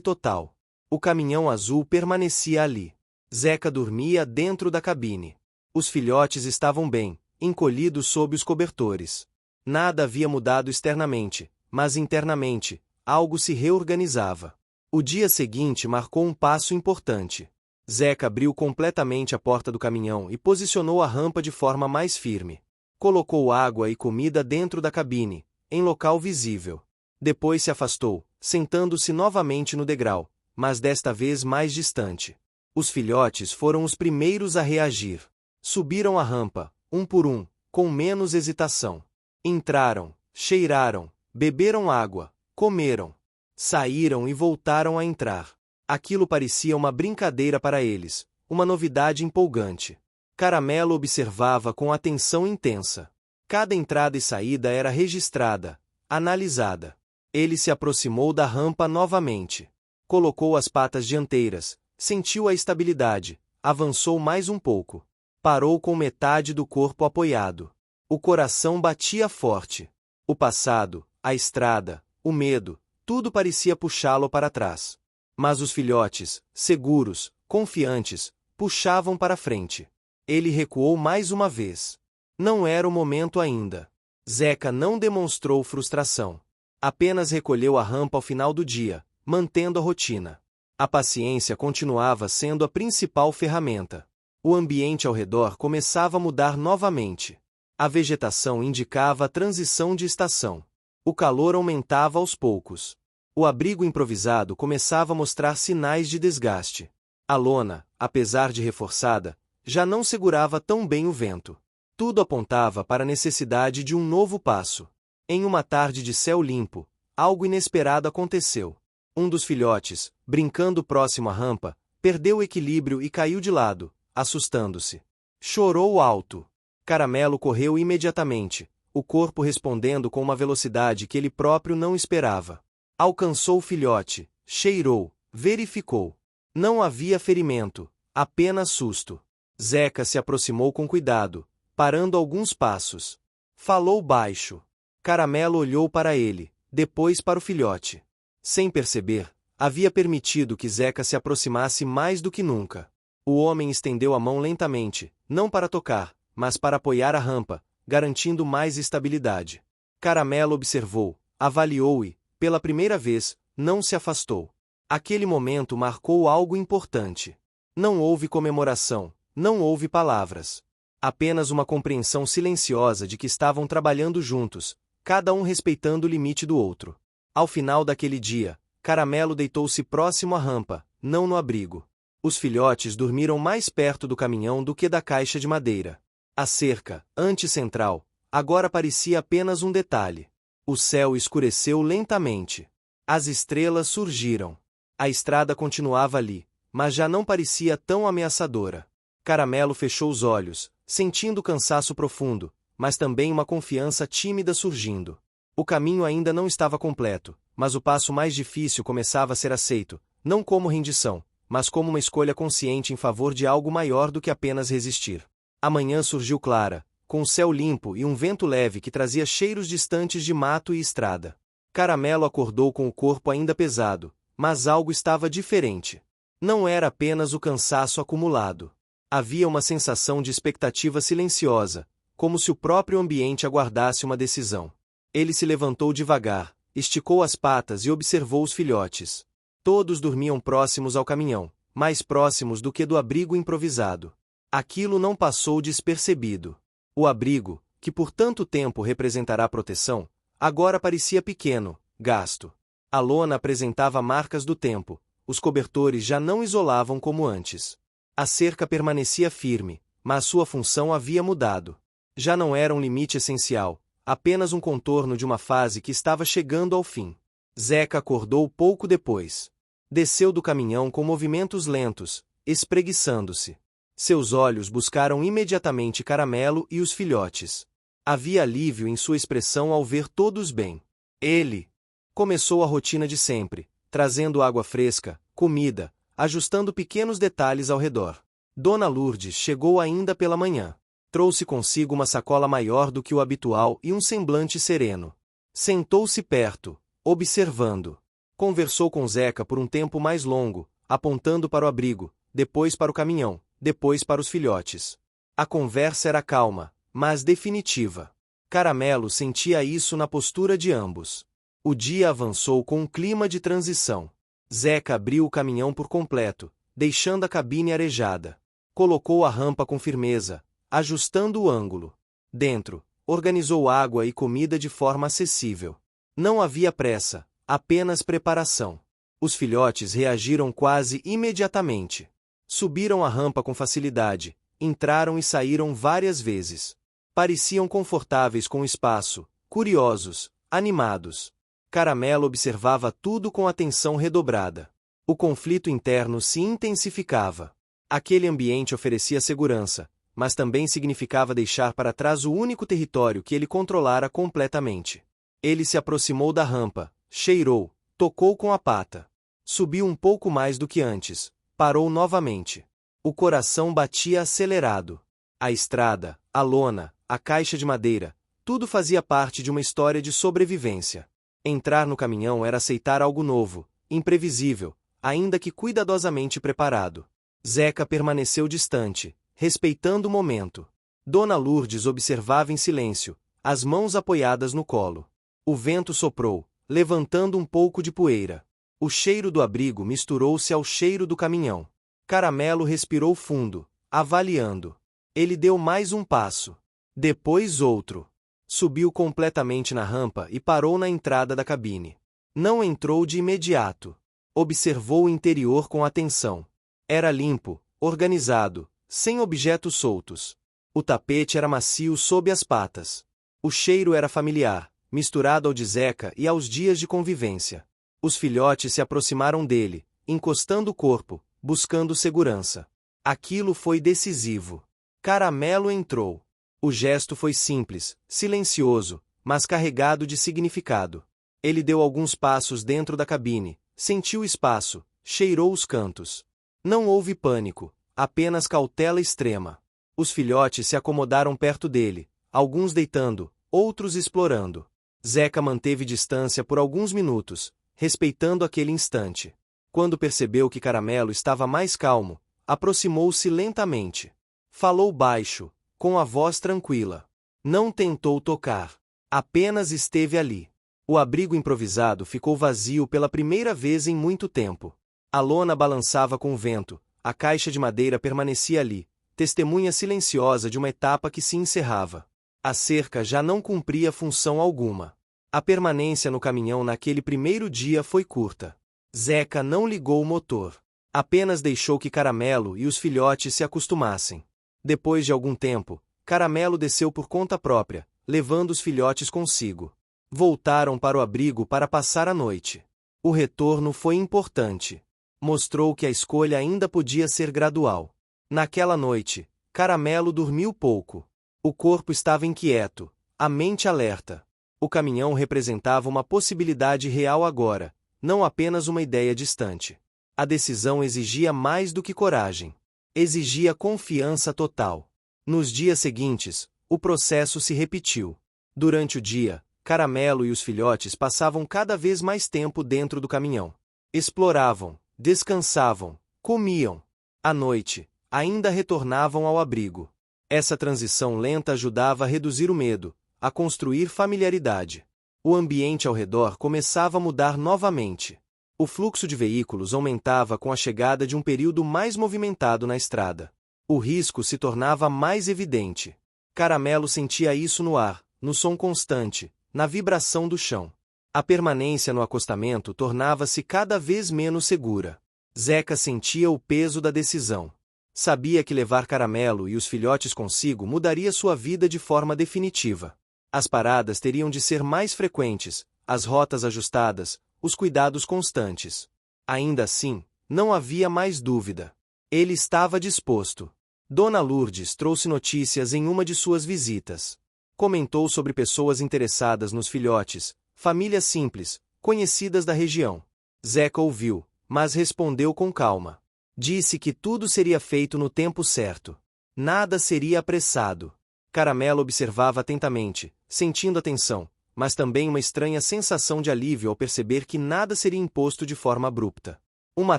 total. O caminhão azul permanecia ali. Zeca dormia dentro da cabine. Os filhotes estavam bem, encolhidos sob os cobertores. Nada havia mudado externamente, mas internamente, algo se reorganizava. O dia seguinte marcou um passo importante. Zeca abriu completamente a porta do caminhão e posicionou a rampa de forma mais firme. Colocou água e comida dentro da cabine, em local visível. Depois se afastou, sentando-se novamente no degrau, mas desta vez mais distante. Os filhotes foram os primeiros a reagir. Subiram a rampa, um por um, com menos hesitação. Entraram, cheiraram, beberam água, comeram. Saíram e voltaram a entrar. Aquilo parecia uma brincadeira para eles, uma novidade empolgante. Caramelo observava com atenção intensa. Cada entrada e saída era registrada, analisada. Ele se aproximou da rampa novamente. Colocou as patas dianteiras, sentiu a estabilidade, avançou mais um pouco. Parou com metade do corpo apoiado. O coração batia forte. O passado, a estrada, o medo, tudo parecia puxá-lo para trás. Mas os filhotes, seguros, confiantes, puxavam para frente. Ele recuou mais uma vez. Não era o momento ainda. Zeca não demonstrou frustração. Apenas recolheu a rampa ao final do dia, mantendo a rotina. A paciência continuava sendo a principal ferramenta. O ambiente ao redor começava a mudar novamente. A vegetação indicava a transição de estação. O calor aumentava aos poucos. O abrigo improvisado começava a mostrar sinais de desgaste. A lona, apesar de reforçada, já não segurava tão bem o vento. Tudo apontava para a necessidade de um novo passo. Em uma tarde de céu limpo, algo inesperado aconteceu. Um dos filhotes, brincando próximo à rampa, perdeu o equilíbrio e caiu de lado, assustando-se. Chorou alto. Caramelo correu imediatamente, o corpo respondendo com uma velocidade que ele próprio não esperava. Alcançou o filhote, cheirou, verificou. Não havia ferimento, apenas susto. Zeca se aproximou com cuidado, parando alguns passos. Falou baixo. Caramelo olhou para ele, depois para o filhote. Sem perceber, havia permitido que Zeca se aproximasse mais do que nunca. O homem estendeu a mão lentamente, não para tocar, mas para apoiar a rampa, garantindo mais estabilidade. Caramelo observou, avaliou e, pela primeira vez, não se afastou. Aquele momento marcou algo importante. Não houve comemoração, não houve palavras. Apenas uma compreensão silenciosa de que estavam trabalhando juntos, cada um respeitando o limite do outro. Ao final daquele dia, Caramelo deitou-se próximo à rampa, não no abrigo. Os filhotes dormiram mais perto do caminhão do que da caixa de madeira. A cerca, anticentral, agora parecia apenas um detalhe. O céu escureceu lentamente. As estrelas surgiram. A estrada continuava ali, mas já não parecia tão ameaçadora. Caramelo fechou os olhos, sentindo cansaço profundo, mas também uma confiança tímida surgindo. O caminho ainda não estava completo, mas o passo mais difícil começava a ser aceito, não como rendição, mas como uma escolha consciente em favor de algo maior do que apenas resistir. A manhã surgiu clara, com o céu limpo e um vento leve que trazia cheiros distantes de mato e estrada. Caramelo acordou com o corpo ainda pesado, mas algo estava diferente. Não era apenas o cansaço acumulado. Havia uma sensação de expectativa silenciosa, como se o próprio ambiente aguardasse uma decisão. Ele se levantou devagar, esticou as patas e observou os filhotes. Todos dormiam próximos ao caminhão, mais próximos do que do abrigo improvisado. Aquilo não passou despercebido. O abrigo, que por tanto tempo representará proteção, agora parecia pequeno, gasto. A lona apresentava marcas do tempo, os cobertores já não isolavam como antes. A cerca permanecia firme, mas sua função havia mudado. Já não era um limite essencial, apenas um contorno de uma fase que estava chegando ao fim. Zeca acordou pouco depois. Desceu do caminhão com movimentos lentos, espreguiçando-se. Seus olhos buscaram imediatamente Caramelo e os filhotes. Havia alívio em sua expressão ao ver todos bem. Ele começou a rotina de sempre, trazendo água fresca, comida, ajustando pequenos detalhes ao redor. Dona Lourdes chegou ainda pela manhã. Trouxe consigo uma sacola maior do que o habitual e um semblante sereno. Sentou-se perto, observando. Conversou com Zeca por um tempo mais longo, apontando para o abrigo, depois para o caminhão, depois para os filhotes. A conversa era calma, mas definitiva. Caramelo sentia isso na postura de ambos. O dia avançou com um clima de transição. Zeca abriu o caminhão por completo, deixando a cabine arejada. Colocou a rampa com firmeza, ajustando o ângulo. Dentro, organizou água e comida de forma acessível. Não havia pressa, apenas preparação. Os filhotes reagiram quase imediatamente. Subiram a rampa com facilidade, entraram e saíram várias vezes. Pareciam confortáveis com o espaço, curiosos, animados. Caramelo observava tudo com atenção redobrada. O conflito interno se intensificava. Aquele ambiente oferecia segurança, mas também significava deixar para trás o único território que ele controlara completamente. Ele se aproximou da rampa, cheirou, tocou com a pata. Subiu um pouco mais do que antes, parou novamente. O coração batia acelerado. A estrada, a lona, a caixa de madeira, tudo fazia parte de uma história de sobrevivência. Entrar no caminhão era aceitar algo novo, imprevisível, ainda que cuidadosamente preparado. Zeca permaneceu distante, respeitando o momento. Dona Lourdes observava em silêncio, as mãos apoiadas no colo. O vento soprou, levantando um pouco de poeira. O cheiro do abrigo misturou-se ao cheiro do caminhão. Caramelo respirou fundo, avaliando. Ele deu mais um passo. Depois outro. Subiu completamente na rampa e parou na entrada da cabine. Não entrou de imediato. Observou o interior com atenção. Era limpo, organizado, sem objetos soltos. O tapete era macio sob as patas. O cheiro era familiar, misturado ao de Zeca e aos dias de convivência. Os filhotes se aproximaram dele, encostando o corpo, buscando segurança. Aquilo foi decisivo. Caramelo entrou. O gesto foi simples, silencioso, mas carregado de significado. Ele deu alguns passos dentro da cabine, sentiu o espaço, cheirou os cantos. Não houve pânico, apenas cautela extrema. Os filhotes se acomodaram perto dele, alguns deitando, outros explorando. Zeca manteve distância por alguns minutos, respeitando aquele instante. Quando percebeu que Caramelo estava mais calmo, aproximou-se lentamente. Falou baixo, com a voz tranquila. Não tentou tocar. Apenas esteve ali. O abrigo improvisado ficou vazio pela primeira vez em muito tempo. A lona balançava com o vento, a caixa de madeira permanecia ali, testemunha silenciosa de uma etapa que se encerrava. A cerca já não cumpria função alguma. A permanência no caminhão naquele primeiro dia foi curta. Zeca não ligou o motor. Apenas deixou que Caramelo e os filhotes se acostumassem. Depois de algum tempo, Caramelo desceu por conta própria, levando os filhotes consigo. Voltaram para o abrigo para passar a noite. O retorno foi importante. Mostrou que a escolha ainda podia ser gradual. Naquela noite, Caramelo dormiu pouco. O corpo estava inquieto, a mente alerta. O caminhão representava uma possibilidade real agora, não apenas uma ideia distante. A decisão exigia mais do que coragem. Exigia confiança total. Nos dias seguintes, o processo se repetiu. Durante o dia, Caramelo e os filhotes passavam cada vez mais tempo dentro do caminhão. Exploravam, descansavam, comiam. À noite, ainda retornavam ao abrigo. Essa transição lenta ajudava a reduzir o medo, a construir familiaridade. O ambiente ao redor começava a mudar novamente. O fluxo de veículos aumentava com a chegada de um período mais movimentado na estrada. O risco se tornava mais evidente. Caramelo sentia isso no ar, no som constante, na vibração do chão. A permanência no acostamento tornava-se cada vez menos segura. Zeca sentia o peso da decisão. Sabia que levar Caramelo e os filhotes consigo mudaria sua vida de forma definitiva. As paradas teriam de ser mais frequentes, as rotas ajustadas, os cuidados constantes. Ainda assim, não havia mais dúvida. Ele estava disposto. Dona Lourdes trouxe notícias em uma de suas visitas. Comentou sobre pessoas interessadas nos filhotes, famílias simples, conhecidas da região. Zeca ouviu, mas respondeu com calma. Disse que tudo seria feito no tempo certo. Nada seria apressado. Caramelo observava atentamente, sentindo a tensão, mas também uma estranha sensação de alívio ao perceber que nada seria imposto de forma abrupta. Uma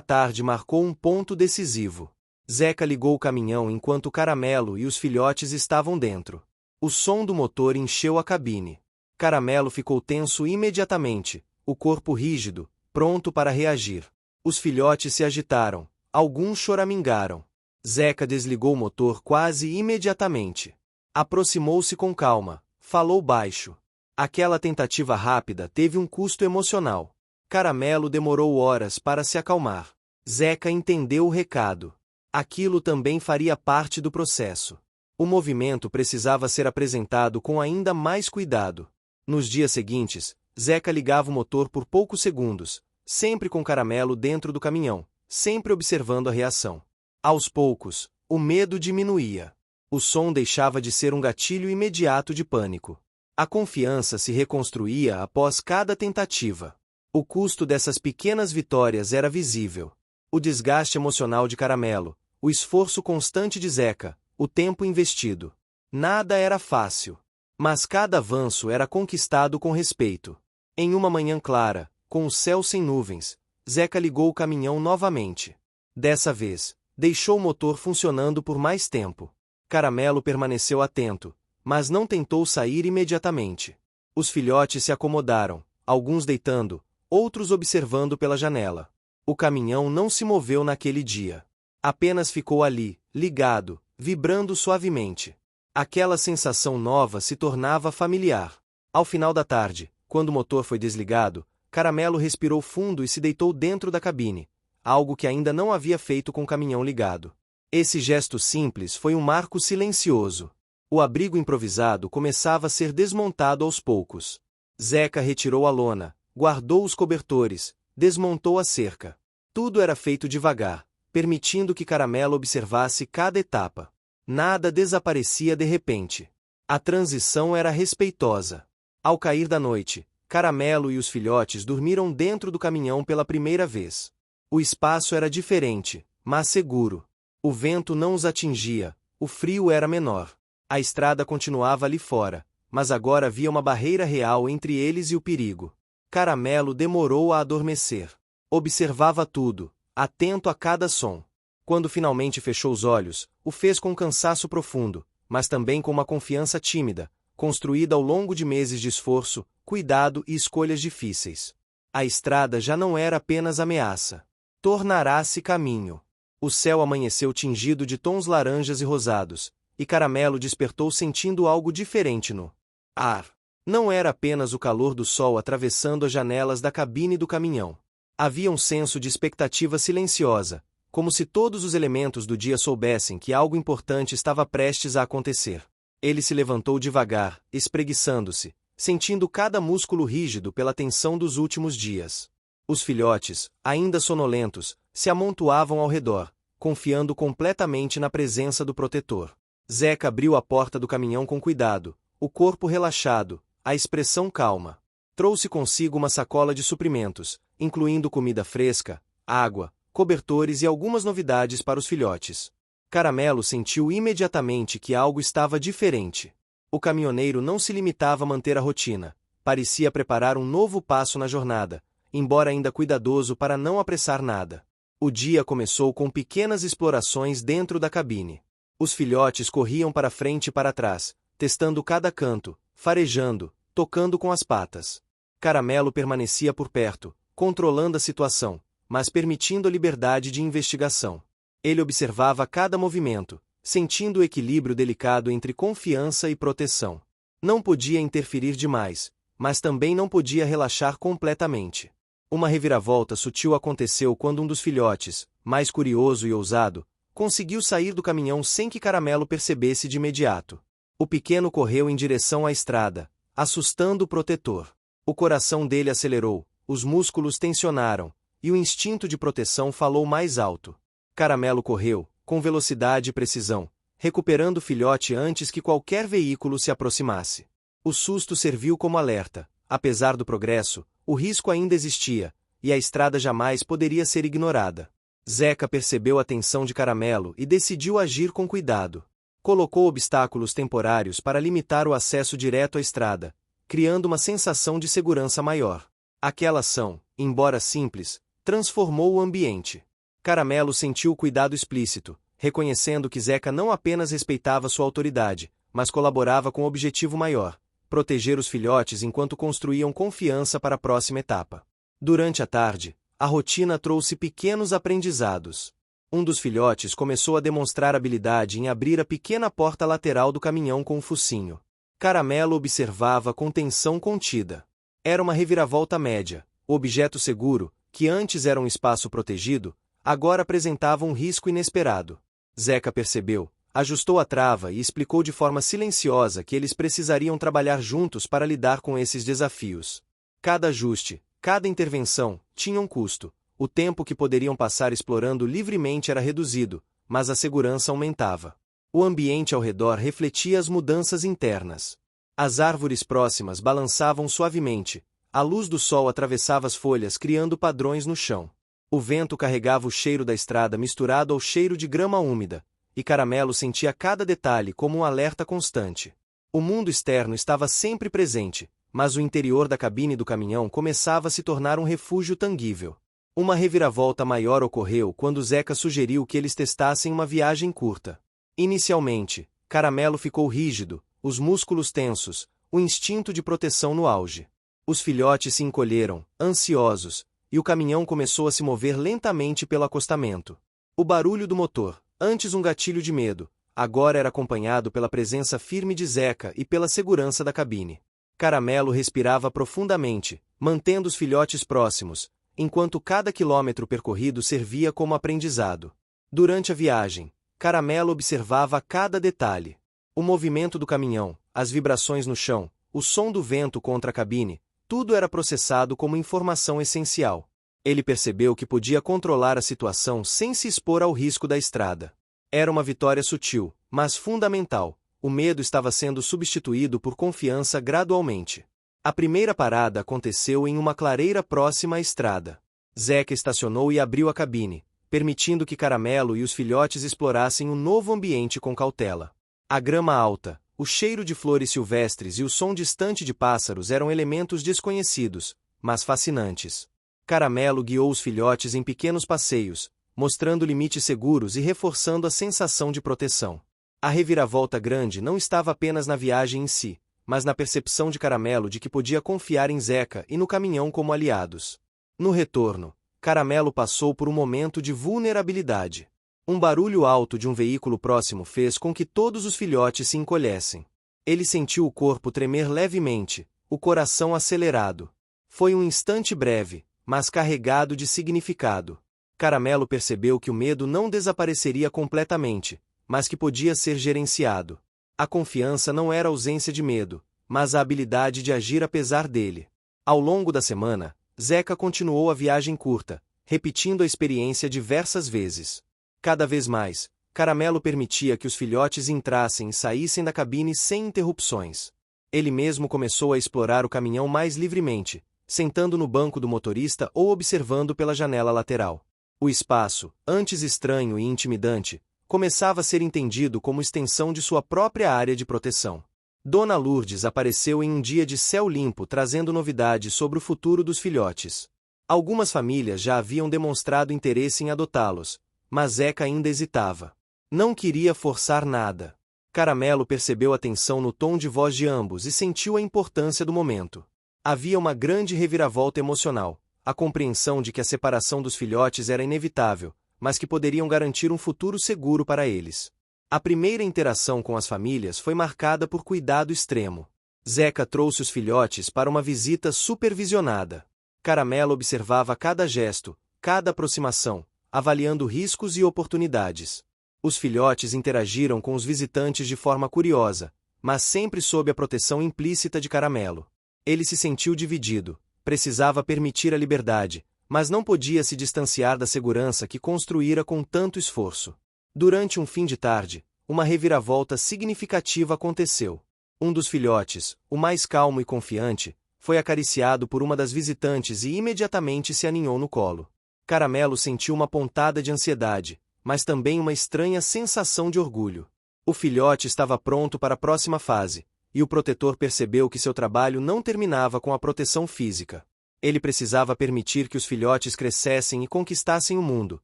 tarde marcou um ponto decisivo. Zeca ligou o caminhão enquanto Caramelo e os filhotes estavam dentro. O som do motor encheu a cabine. Caramelo ficou tenso imediatamente, o corpo rígido, pronto para reagir. Os filhotes se agitaram, alguns choramingaram. Zeca desligou o motor quase imediatamente. Aproximou-se com calma, falou baixo. Aquela tentativa rápida teve um custo emocional. Caramelo demorou horas para se acalmar. Zeca entendeu o recado. Aquilo também faria parte do processo. O movimento precisava ser apresentado com ainda mais cuidado. Nos dias seguintes, Zeca ligava o motor por poucos segundos, sempre com Caramelo dentro do caminhão, sempre observando a reação. Aos poucos, o medo diminuía. O som deixava de ser um gatilho imediato de pânico. A confiança se reconstruía após cada tentativa. O custo dessas pequenas vitórias era visível. O desgaste emocional de Caramelo, o esforço constante de Zeca, o tempo investido. Nada era fácil. Mas cada avanço era conquistado com respeito. Em uma manhã clara, com o céu sem nuvens, Zeca ligou o caminhão novamente. Dessa vez, deixou o motor funcionando por mais tempo. Caramelo permaneceu atento, mas não tentou sair imediatamente. Os filhotes se acomodaram, alguns deitando, outros observando pela janela. O caminhão não se moveu naquele dia. Apenas ficou ali, ligado, vibrando suavemente. Aquela sensação nova se tornava familiar. Ao final da tarde, quando o motor foi desligado, Caramelo respirou fundo e se deitou dentro da cabine, algo que ainda não havia feito com o caminhão ligado. Esse gesto simples foi um marco silencioso. O abrigo improvisado começava a ser desmontado aos poucos. Zeca retirou a lona, guardou os cobertores, desmontou a cerca. Tudo era feito devagar, permitindo que Caramelo observasse cada etapa. Nada desaparecia de repente. A transição era respeitosa. Ao cair da noite, Caramelo e os filhotes dormiram dentro do caminhão pela primeira vez. O espaço era diferente, mas seguro. O vento não os atingia, o frio era menor. A estrada continuava ali fora, mas agora havia uma barreira real entre eles e o perigo. Caramelo demorou a adormecer. Observava tudo, atento a cada som. Quando finalmente fechou os olhos, o fez com um cansaço profundo, mas também com uma confiança tímida, construída ao longo de meses de esforço, cuidado e escolhas difíceis. A estrada já não era apenas ameaça. Tornará-se caminho. O céu amanheceu tingido de tons laranjas e rosados, e Caramelo despertou sentindo algo diferente no ar. Não era apenas o calor do sol atravessando as janelas da cabine do caminhão. Havia um senso de expectativa silenciosa, como se todos os elementos do dia soubessem que algo importante estava prestes a acontecer. Ele se levantou devagar, espreguiçando-se, sentindo cada músculo rígido pela tensão dos últimos dias. Os filhotes, ainda sonolentos, se amontoavam ao redor, confiando completamente na presença do protetor. Zeca abriu a porta do caminhão com cuidado, o corpo relaxado, a expressão calma. Trouxe consigo uma sacola de suprimentos, incluindo comida fresca, água, cobertores e algumas novidades para os filhotes. Caramelo sentiu imediatamente que algo estava diferente. O caminhoneiro não se limitava a manter a rotina, parecia preparar um novo passo na jornada, embora ainda cuidadoso para não apressar nada. O dia começou com pequenas explorações dentro da cabine. Os filhotes corriam para frente e para trás, testando cada canto, farejando, tocando com as patas. Caramelo permanecia por perto, controlando a situação, mas permitindo a liberdade de investigação. Ele observava cada movimento, sentindo o equilíbrio delicado entre confiança e proteção. Não podia interferir demais, mas também não podia relaxar completamente. Uma reviravolta sutil aconteceu quando um dos filhotes, mais curioso e ousado, conseguiu sair do caminhão sem que Caramelo percebesse de imediato. O pequeno correu em direção à estrada, assustando o protetor. O coração dele acelerou, os músculos tensionaram, e o instinto de proteção falou mais alto. Caramelo correu, com velocidade e precisão, recuperando o filhote antes que qualquer veículo se aproximasse. O susto serviu como alerta. Apesar do progresso, o risco ainda existia, e a estrada jamais poderia ser ignorada. Zeca percebeu a tensão de Caramelo e decidiu agir com cuidado. Colocou obstáculos temporários para limitar o acesso direto à estrada, criando uma sensação de segurança maior. Aquela ação, embora simples, transformou o ambiente. Caramelo sentiu o cuidado explícito, reconhecendo que Zeca não apenas respeitava sua autoridade, mas colaborava com um objetivo maior: proteger os filhotes enquanto construíam confiança para a próxima etapa. Durante a tarde, a rotina trouxe pequenos aprendizados. Um dos filhotes começou a demonstrar habilidade em abrir a pequena porta lateral do caminhão com o focinho. Caramelo observava com tensão contida. Era uma reviravolta média. O objeto seguro, que antes era um espaço protegido, agora apresentava um risco inesperado. Zeca percebeu, ajustou a trava e explicou de forma silenciosa que eles precisariam trabalhar juntos para lidar com esses desafios. Cada ajuste, cada intervenção, tinha um custo. O tempo que poderiam passar explorando livremente era reduzido, mas a segurança aumentava. O ambiente ao redor refletia as mudanças internas. As árvores próximas balançavam suavemente, a luz do sol atravessava as folhas criando padrões no chão. O vento carregava o cheiro da estrada misturado ao cheiro de grama úmida, e Caramelo sentia cada detalhe como um alerta constante. O mundo externo estava sempre presente, mas o interior da cabine do caminhão começava a se tornar um refúgio tangível. Uma reviravolta maior ocorreu quando Zeca sugeriu que eles testassem uma viagem curta. Inicialmente, Caramelo ficou rígido, os músculos tensos, o instinto de proteção no auge. Os filhotes se encolheram, ansiosos, e o caminhão começou a se mover lentamente pelo acostamento. O barulho do motor, antes um gatilho de medo, agora era acompanhado pela presença firme de Zeca e pela segurança da cabine. Caramelo respirava profundamente, mantendo os filhotes próximos, enquanto cada quilômetro percorrido servia como aprendizado. Durante a viagem, Caramelo observava cada detalhe. O movimento do caminhão, as vibrações no chão, o som do vento contra a cabine, tudo era processado como informação essencial. Ele percebeu que podia controlar a situação sem se expor ao risco da estrada. Era uma vitória sutil, mas fundamental. O medo estava sendo substituído por confiança gradualmente. A primeira parada aconteceu em uma clareira próxima à estrada. Zeca estacionou e abriu a cabine, permitindo que Caramelo e os filhotes explorassem um novo ambiente com cautela. A grama alta, o cheiro de flores silvestres e o som distante de pássaros eram elementos desconhecidos, mas fascinantes. Caramelo guiou os filhotes em pequenos passeios, mostrando limites seguros e reforçando a sensação de proteção. A reviravolta grande não estava apenas na viagem em si, mas na percepção de Caramelo de que podia confiar em Zeca e no caminhão como aliados. No retorno, Caramelo passou por um momento de vulnerabilidade. Um barulho alto de um veículo próximo fez com que todos os filhotes se encolhessem. Ele sentiu o corpo tremer levemente, o coração acelerado. Foi um instante breve, mas carregado de significado. Caramelo percebeu que o medo não desapareceria completamente, mas que podia ser gerenciado. A confiança não era ausência de medo, mas a habilidade de agir apesar dele. Ao longo da semana, Zeca continuou a viagem curta, repetindo a experiência diversas vezes. Cada vez mais, Caramelo permitia que os filhotes entrassem e saíssem da cabine sem interrupções. Ele mesmo começou a explorar o caminhão mais livremente, sentando no banco do motorista ou observando pela janela lateral. O espaço, antes estranho e intimidante, começava a ser entendido como extensão de sua própria área de proteção. Dona Lourdes apareceu em um dia de céu limpo trazendo novidades sobre o futuro dos filhotes. Algumas famílias já haviam demonstrado interesse em adotá-los, mas Zeca ainda hesitava. Não queria forçar nada. Caramelo percebeu a tensão no tom de voz de ambos e sentiu a importância do momento. Havia uma grande reviravolta emocional, a compreensão de que a separação dos filhotes era inevitável, mas que poderiam garantir um futuro seguro para eles. A primeira interação com as famílias foi marcada por cuidado extremo. Zeca trouxe os filhotes para uma visita supervisionada. Caramelo observava cada gesto, cada aproximação, avaliando riscos e oportunidades. Os filhotes interagiram com os visitantes de forma curiosa, mas sempre sob a proteção implícita de Caramelo. Ele se sentiu dividido, precisava permitir a liberdade, mas não podia se distanciar da segurança que construíra com tanto esforço. Durante um fim de tarde, uma reviravolta significativa aconteceu. Um dos filhotes, o mais calmo e confiante, foi acariciado por uma das visitantes e imediatamente se aninhou no colo. Caramelo sentiu uma pontada de ansiedade, mas também uma estranha sensação de orgulho. O filhote estava pronto para a próxima fase, e o protetor percebeu que seu trabalho não terminava com a proteção física. Ele precisava permitir que os filhotes crescessem e conquistassem o mundo,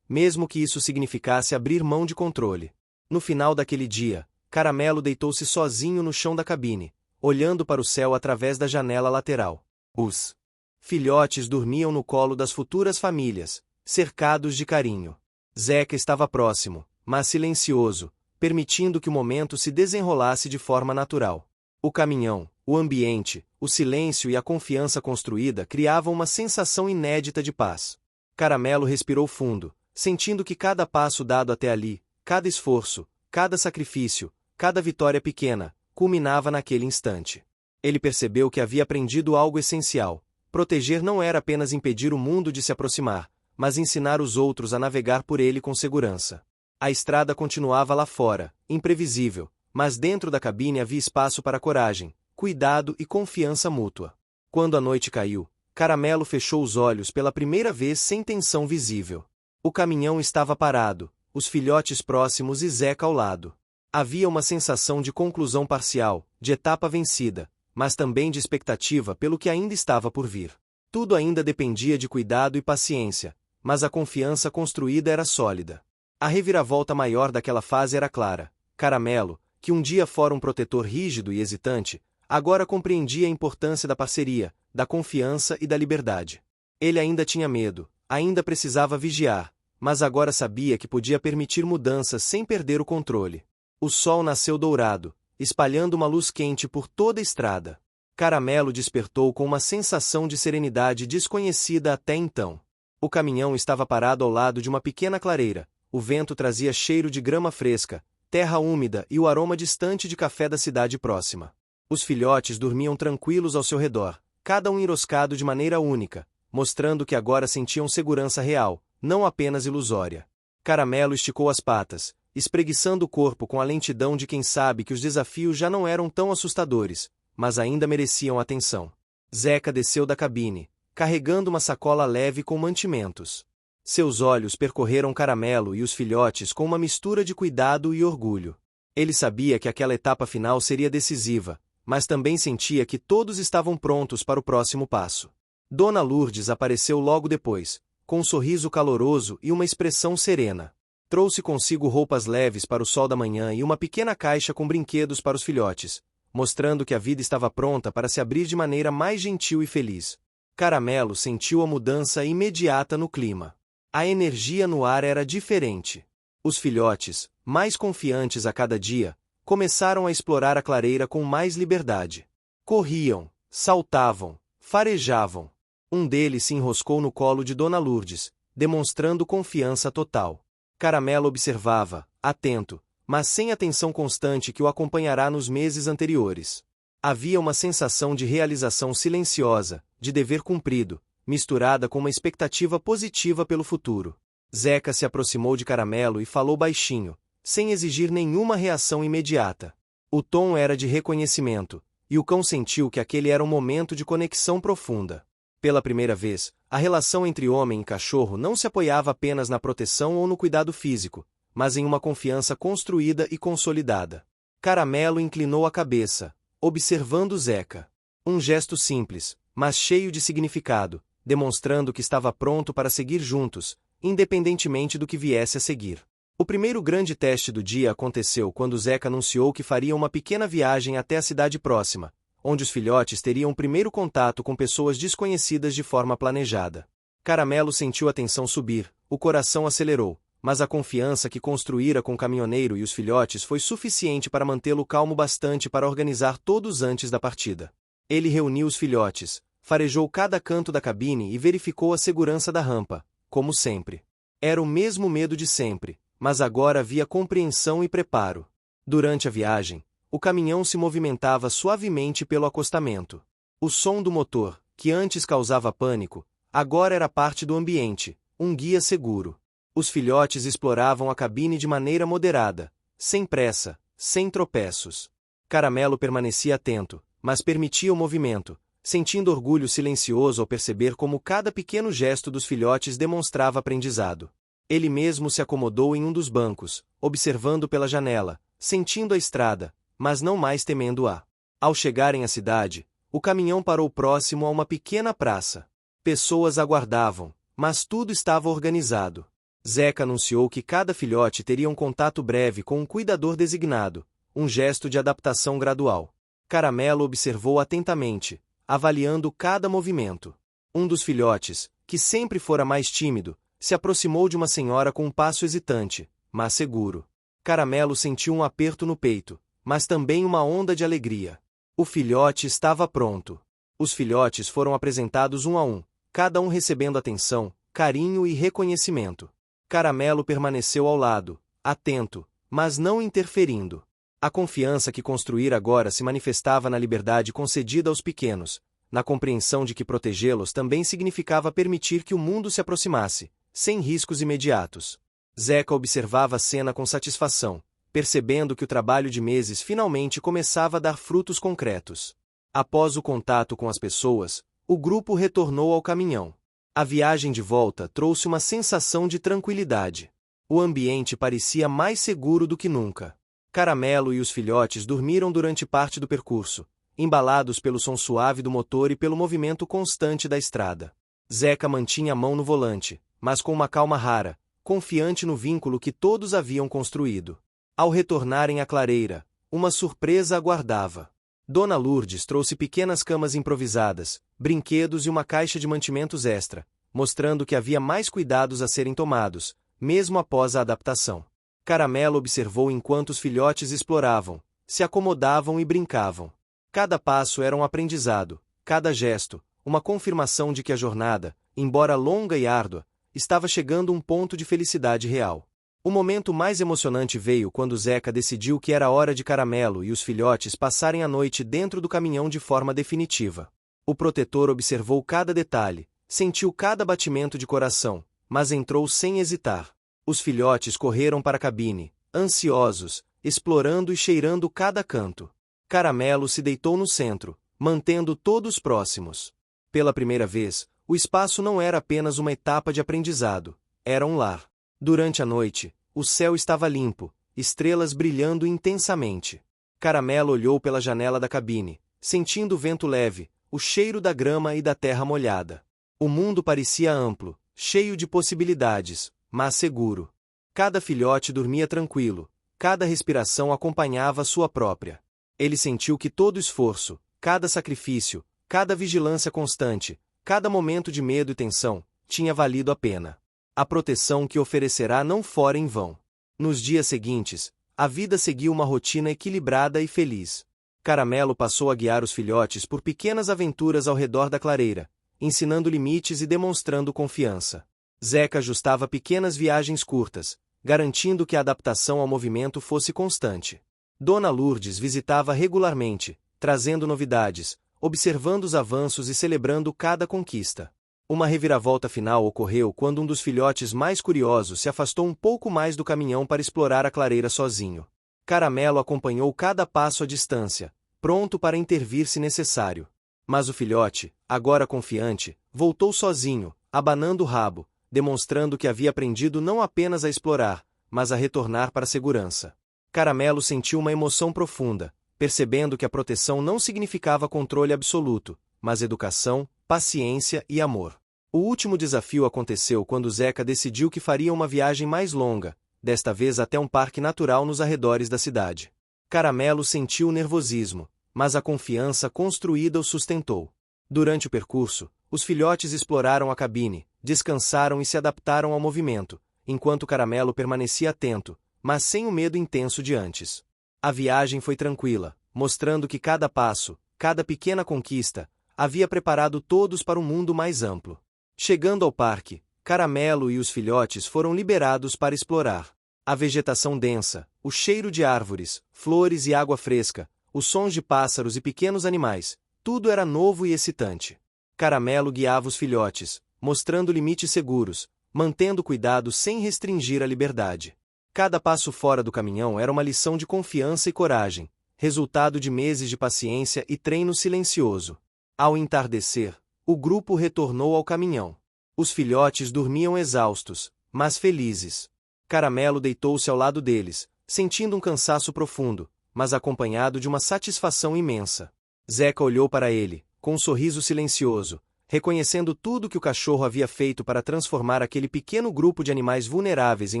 mesmo que isso significasse abrir mão de controle. No final daquele dia, Caramelo deitou-se sozinho no chão da cabine, olhando para o céu através da janela lateral. Os filhotes dormiam no colo das futuras famílias, cercados de carinho. Zeca estava próximo, mas silencioso, permitindo que o momento se desenrolasse de forma natural. O caminhão, o ambiente, o silêncio e a confiança construída criavam uma sensação inédita de paz. Caramelo respirou fundo, sentindo que cada passo dado até ali, cada esforço, cada sacrifício, cada vitória pequena, culminava naquele instante. Ele percebeu que havia aprendido algo essencial. Proteger não era apenas impedir o mundo de se aproximar, mas ensinar os outros a navegar por ele com segurança. A estrada continuava lá fora, imprevisível, mas dentro da cabine havia espaço para coragem, cuidado e confiança mútua. Quando a noite caiu, Caramelo fechou os olhos pela primeira vez sem tensão visível. O caminhão estava parado, os filhotes próximos e Zeca ao lado. Havia uma sensação de conclusão parcial, de etapa vencida, mas também de expectativa pelo que ainda estava por vir. Tudo ainda dependia de cuidado e paciência, mas a confiança construída era sólida. A reviravolta maior daquela fase era clara. Caramelo, que um dia fora um protetor rígido e hesitante, agora compreendia a importância da parceria, da confiança e da liberdade. Ele ainda tinha medo, ainda precisava vigiar, mas agora sabia que podia permitir mudanças sem perder o controle. O sol nasceu dourado, espalhando uma luz quente por toda a estrada. Caramelo despertou com uma sensação de serenidade desconhecida até então. O caminhão estava parado ao lado de uma pequena clareira. O vento trazia cheiro de grama fresca, terra úmida e o aroma distante de café da cidade próxima. Os filhotes dormiam tranquilos ao seu redor, cada um enroscado de maneira única, mostrando que agora sentiam segurança real, não apenas ilusória. Caramelo esticou as patas, espreguiçando o corpo com a lentidão de quem sabe que os desafios já não eram tão assustadores, mas ainda mereciam atenção. Zeca desceu da cabine, carregando uma sacola leve com mantimentos. Seus olhos percorreram Caramelo e os filhotes com uma mistura de cuidado e orgulho. Ele sabia que aquela etapa final seria decisiva, mas também sentia que todos estavam prontos para o próximo passo. Dona Lourdes apareceu logo depois, com um sorriso caloroso e uma expressão serena. Trouxe consigo roupas leves para o sol da manhã e uma pequena caixa com brinquedos para os filhotes, mostrando que a vida estava pronta para se abrir de maneira mais gentil e feliz. Caramelo sentiu a mudança imediata no clima. A energia no ar era diferente. Os filhotes, mais confiantes a cada dia, começaram a explorar a clareira com mais liberdade. Corriam, saltavam, farejavam. Um deles se enroscou no colo de Dona Lourdes, demonstrando confiança total. Caramelo observava, atento, mas sem a atenção constante que o acompanhará nos meses anteriores. Havia uma sensação de realização silenciosa, de dever cumprido, misturada com uma expectativa positiva pelo futuro. Zeca se aproximou de Caramelo e falou baixinho, sem exigir nenhuma reação imediata. O tom era de reconhecimento, e o cão sentiu que aquele era um momento de conexão profunda. Pela primeira vez, a relação entre homem e cachorro não se apoiava apenas na proteção ou no cuidado físico, mas em uma confiança construída e consolidada. Caramelo inclinou a cabeça, observando Zeca. Um gesto simples, mas cheio de significado, demonstrando que estava pronto para seguir juntos, independentemente do que viesse a seguir. O primeiro grande teste do dia aconteceu quando Zeca anunciou que faria uma pequena viagem até a cidade próxima, onde os filhotes teriam o primeiro contato com pessoas desconhecidas de forma planejada. Caramelo sentiu a tensão subir, o coração acelerou, mas a confiança que construíra com o caminhoneiro e os filhotes foi suficiente para mantê-lo calmo bastante para organizar todos antes da partida. Ele reuniu os filhotes, farejou cada canto da cabine e verificou a segurança da rampa, como sempre. Era o mesmo medo de sempre, mas agora havia compreensão e preparo. Durante a viagem, o caminhão se movimentava suavemente pelo acostamento. O som do motor, que antes causava pânico, agora era parte do ambiente, um guia seguro. Os filhotes exploravam a cabine de maneira moderada, sem pressa, sem tropeços. Caramelo permanecia atento, mas permitia o movimento, sentindo orgulho silencioso ao perceber como cada pequeno gesto dos filhotes demonstrava aprendizado. Ele mesmo se acomodou em um dos bancos, observando pela janela, sentindo a estrada, mas não mais temendo-a. Ao chegarem à cidade, o caminhão parou próximo a uma pequena praça. Pessoas aguardavam, mas tudo estava organizado. Zeca anunciou que cada filhote teria um contato breve com um cuidador designado, um gesto de adaptação gradual. Caramelo observou atentamente, avaliando cada movimento. Um dos filhotes, que sempre fora mais tímido, se aproximou de uma senhora com um passo hesitante, mas seguro. Caramelo sentiu um aperto no peito, mas também uma onda de alegria. O filhote estava pronto. Os filhotes foram apresentados um a um, cada um recebendo atenção, carinho e reconhecimento. Caramelo permaneceu ao lado, atento, mas não interferindo. A confiança que construíra agora se manifestava na liberdade concedida aos pequenos, na compreensão de que protegê-los também significava permitir que o mundo se aproximasse, sem riscos imediatos. Zeca observava a cena com satisfação, percebendo que o trabalho de meses finalmente começava a dar frutos concretos. Após o contato com as pessoas, o grupo retornou ao caminhão. A viagem de volta trouxe uma sensação de tranquilidade. O ambiente parecia mais seguro do que nunca. Caramelo e os filhotes dormiram durante parte do percurso, embalados pelo som suave do motor e pelo movimento constante da estrada. Zeca mantinha a mão no volante, mas com uma calma rara, confiante no vínculo que todos haviam construído. Ao retornarem à clareira, uma surpresa aguardava. Dona Lourdes trouxe pequenas camas improvisadas, brinquedos e uma caixa de mantimentos extra, mostrando que havia mais cuidados a serem tomados, mesmo após a adaptação. Caramelo observou enquanto os filhotes exploravam, se acomodavam e brincavam. Cada passo era um aprendizado, cada gesto, uma confirmação de que a jornada, embora longa e árdua, estava chegando a um ponto de felicidade real. O momento mais emocionante veio quando Zeca decidiu que era hora de Caramelo e os filhotes passarem a noite dentro do caminhão de forma definitiva. O protetor observou cada detalhe, sentiu cada batimento de coração, mas entrou sem hesitar. Os filhotes correram para a cabine, ansiosos, explorando e cheirando cada canto. Caramelo se deitou no centro, mantendo todos próximos. Pela primeira vez, o espaço não era apenas uma etapa de aprendizado, era um lar. Durante a noite, o céu estava limpo, estrelas brilhando intensamente. Caramelo olhou pela janela da cabine, sentindo o vento leve, o cheiro da grama e da terra molhada. O mundo parecia amplo, cheio de possibilidades, mas seguro. Cada filhote dormia tranquilo, cada respiração acompanhava a sua própria. Ele sentiu que todo esforço, cada sacrifício, cada vigilância constante, cada momento de medo e tensão, tinha valido a pena. A proteção que oferecerá não fora em vão. Nos dias seguintes, a vida seguiu uma rotina equilibrada e feliz. Caramelo passou a guiar os filhotes por pequenas aventuras ao redor da clareira, ensinando limites e demonstrando confiança. Zeca ajustava pequenas viagens curtas, garantindo que a adaptação ao movimento fosse constante. Dona Lourdes visitava regularmente, trazendo novidades, observando os avanços e celebrando cada conquista. Uma reviravolta final ocorreu quando um dos filhotes mais curiosos se afastou um pouco mais do caminhão para explorar a clareira sozinho. Caramelo acompanhou cada passo à distância, pronto para intervir se necessário. Mas o filhote, agora confiante, voltou sozinho, abanando o rabo, demonstrando que havia aprendido não apenas a explorar, mas a retornar para a segurança. Caramelo sentiu uma emoção profunda, percebendo que a proteção não significava controle absoluto, mas educação, paciência e amor. O último desafio aconteceu quando Zeca decidiu que faria uma viagem mais longa, desta vez até um parque natural nos arredores da cidade. Caramelo sentiu o nervosismo, mas a confiança construída o sustentou. Durante o percurso, os filhotes exploraram a cabine, descansaram e se adaptaram ao movimento, enquanto Caramelo permanecia atento, mas sem o medo intenso de antes. A viagem foi tranquila, mostrando que cada passo, cada pequena conquista, havia preparado todos para um mundo mais amplo. Chegando ao parque, Caramelo e os filhotes foram liberados para explorar. A vegetação densa, o cheiro de árvores, flores e água fresca, os sons de pássaros e pequenos animais, tudo era novo e excitante. Caramelo guiava os filhotes, mostrando limites seguros, mantendo cuidado sem restringir a liberdade. Cada passo fora do caminhão era uma lição de confiança e coragem, resultado de meses de paciência e treino silencioso. Ao entardecer, o grupo retornou ao caminhão. Os filhotes dormiam exaustos, mas felizes. Caramelo deitou-se ao lado deles, sentindo um cansaço profundo, mas acompanhado de uma satisfação imensa. Zeca olhou para ele, com um sorriso silencioso, reconhecendo tudo que o cachorro havia feito para transformar aquele pequeno grupo de animais vulneráveis em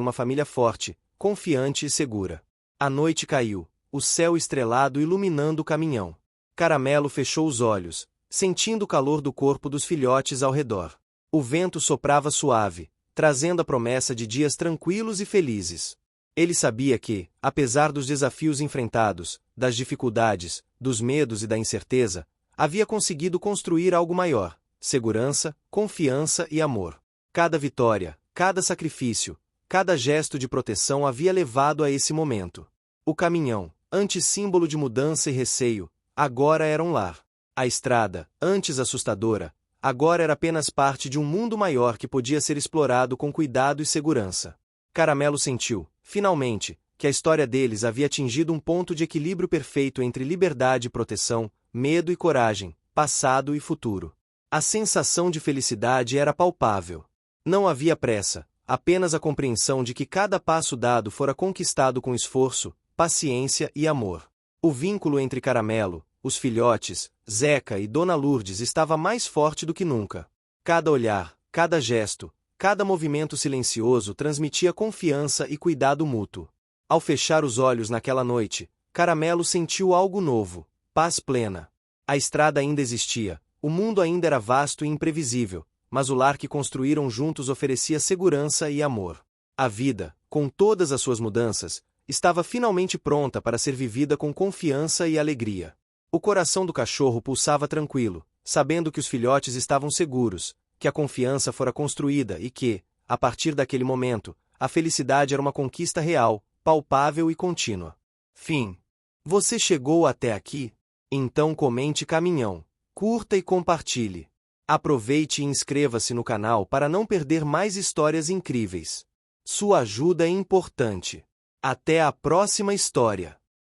uma família forte, confiante e segura. A noite caiu, o céu estrelado iluminando o caminhão. Caramelo fechou os olhos, sentindo o calor do corpo dos filhotes ao redor. O vento soprava suave, trazendo a promessa de dias tranquilos e felizes. Ele sabia que, apesar dos desafios enfrentados, das dificuldades, dos medos e da incerteza, havia conseguido construir algo maior: segurança, confiança e amor. Cada vitória, cada sacrifício, cada gesto de proteção havia levado a esse momento. O caminhão, antes símbolo de mudança e receio, agora era um lar. A estrada, antes assustadora, agora era apenas parte de um mundo maior que podia ser explorado com cuidado e segurança. Caramelo sentiu, finalmente, que a história deles havia atingido um ponto de equilíbrio perfeito entre liberdade e proteção, medo e coragem, passado e futuro. A sensação de felicidade era palpável. Não havia pressa, apenas a compreensão de que cada passo dado fora conquistado com esforço, paciência e amor. O vínculo entre Caramelo, os filhotes, Zeca e Dona Lourdes estava mais forte do que nunca. Cada olhar, cada gesto, cada movimento silencioso transmitia confiança e cuidado mútuo. Ao fechar os olhos naquela noite, Caramelo sentiu algo novo, paz plena. A estrada ainda existia, o mundo ainda era vasto e imprevisível, mas o lar que construíram juntos oferecia segurança e amor. A vida, com todas as suas mudanças, estava finalmente pronta para ser vivida com confiança e alegria. O coração do cachorro pulsava tranquilo, sabendo que os filhotes estavam seguros, que a confiança fora construída e que, a partir daquele momento, a felicidade era uma conquista real, palpável e contínua. Fim. Você chegou até aqui? Então comente caminhão, curta e compartilhe. Aproveite e inscreva-se no canal para não perder mais histórias incríveis. Sua ajuda é importante. Até a próxima história.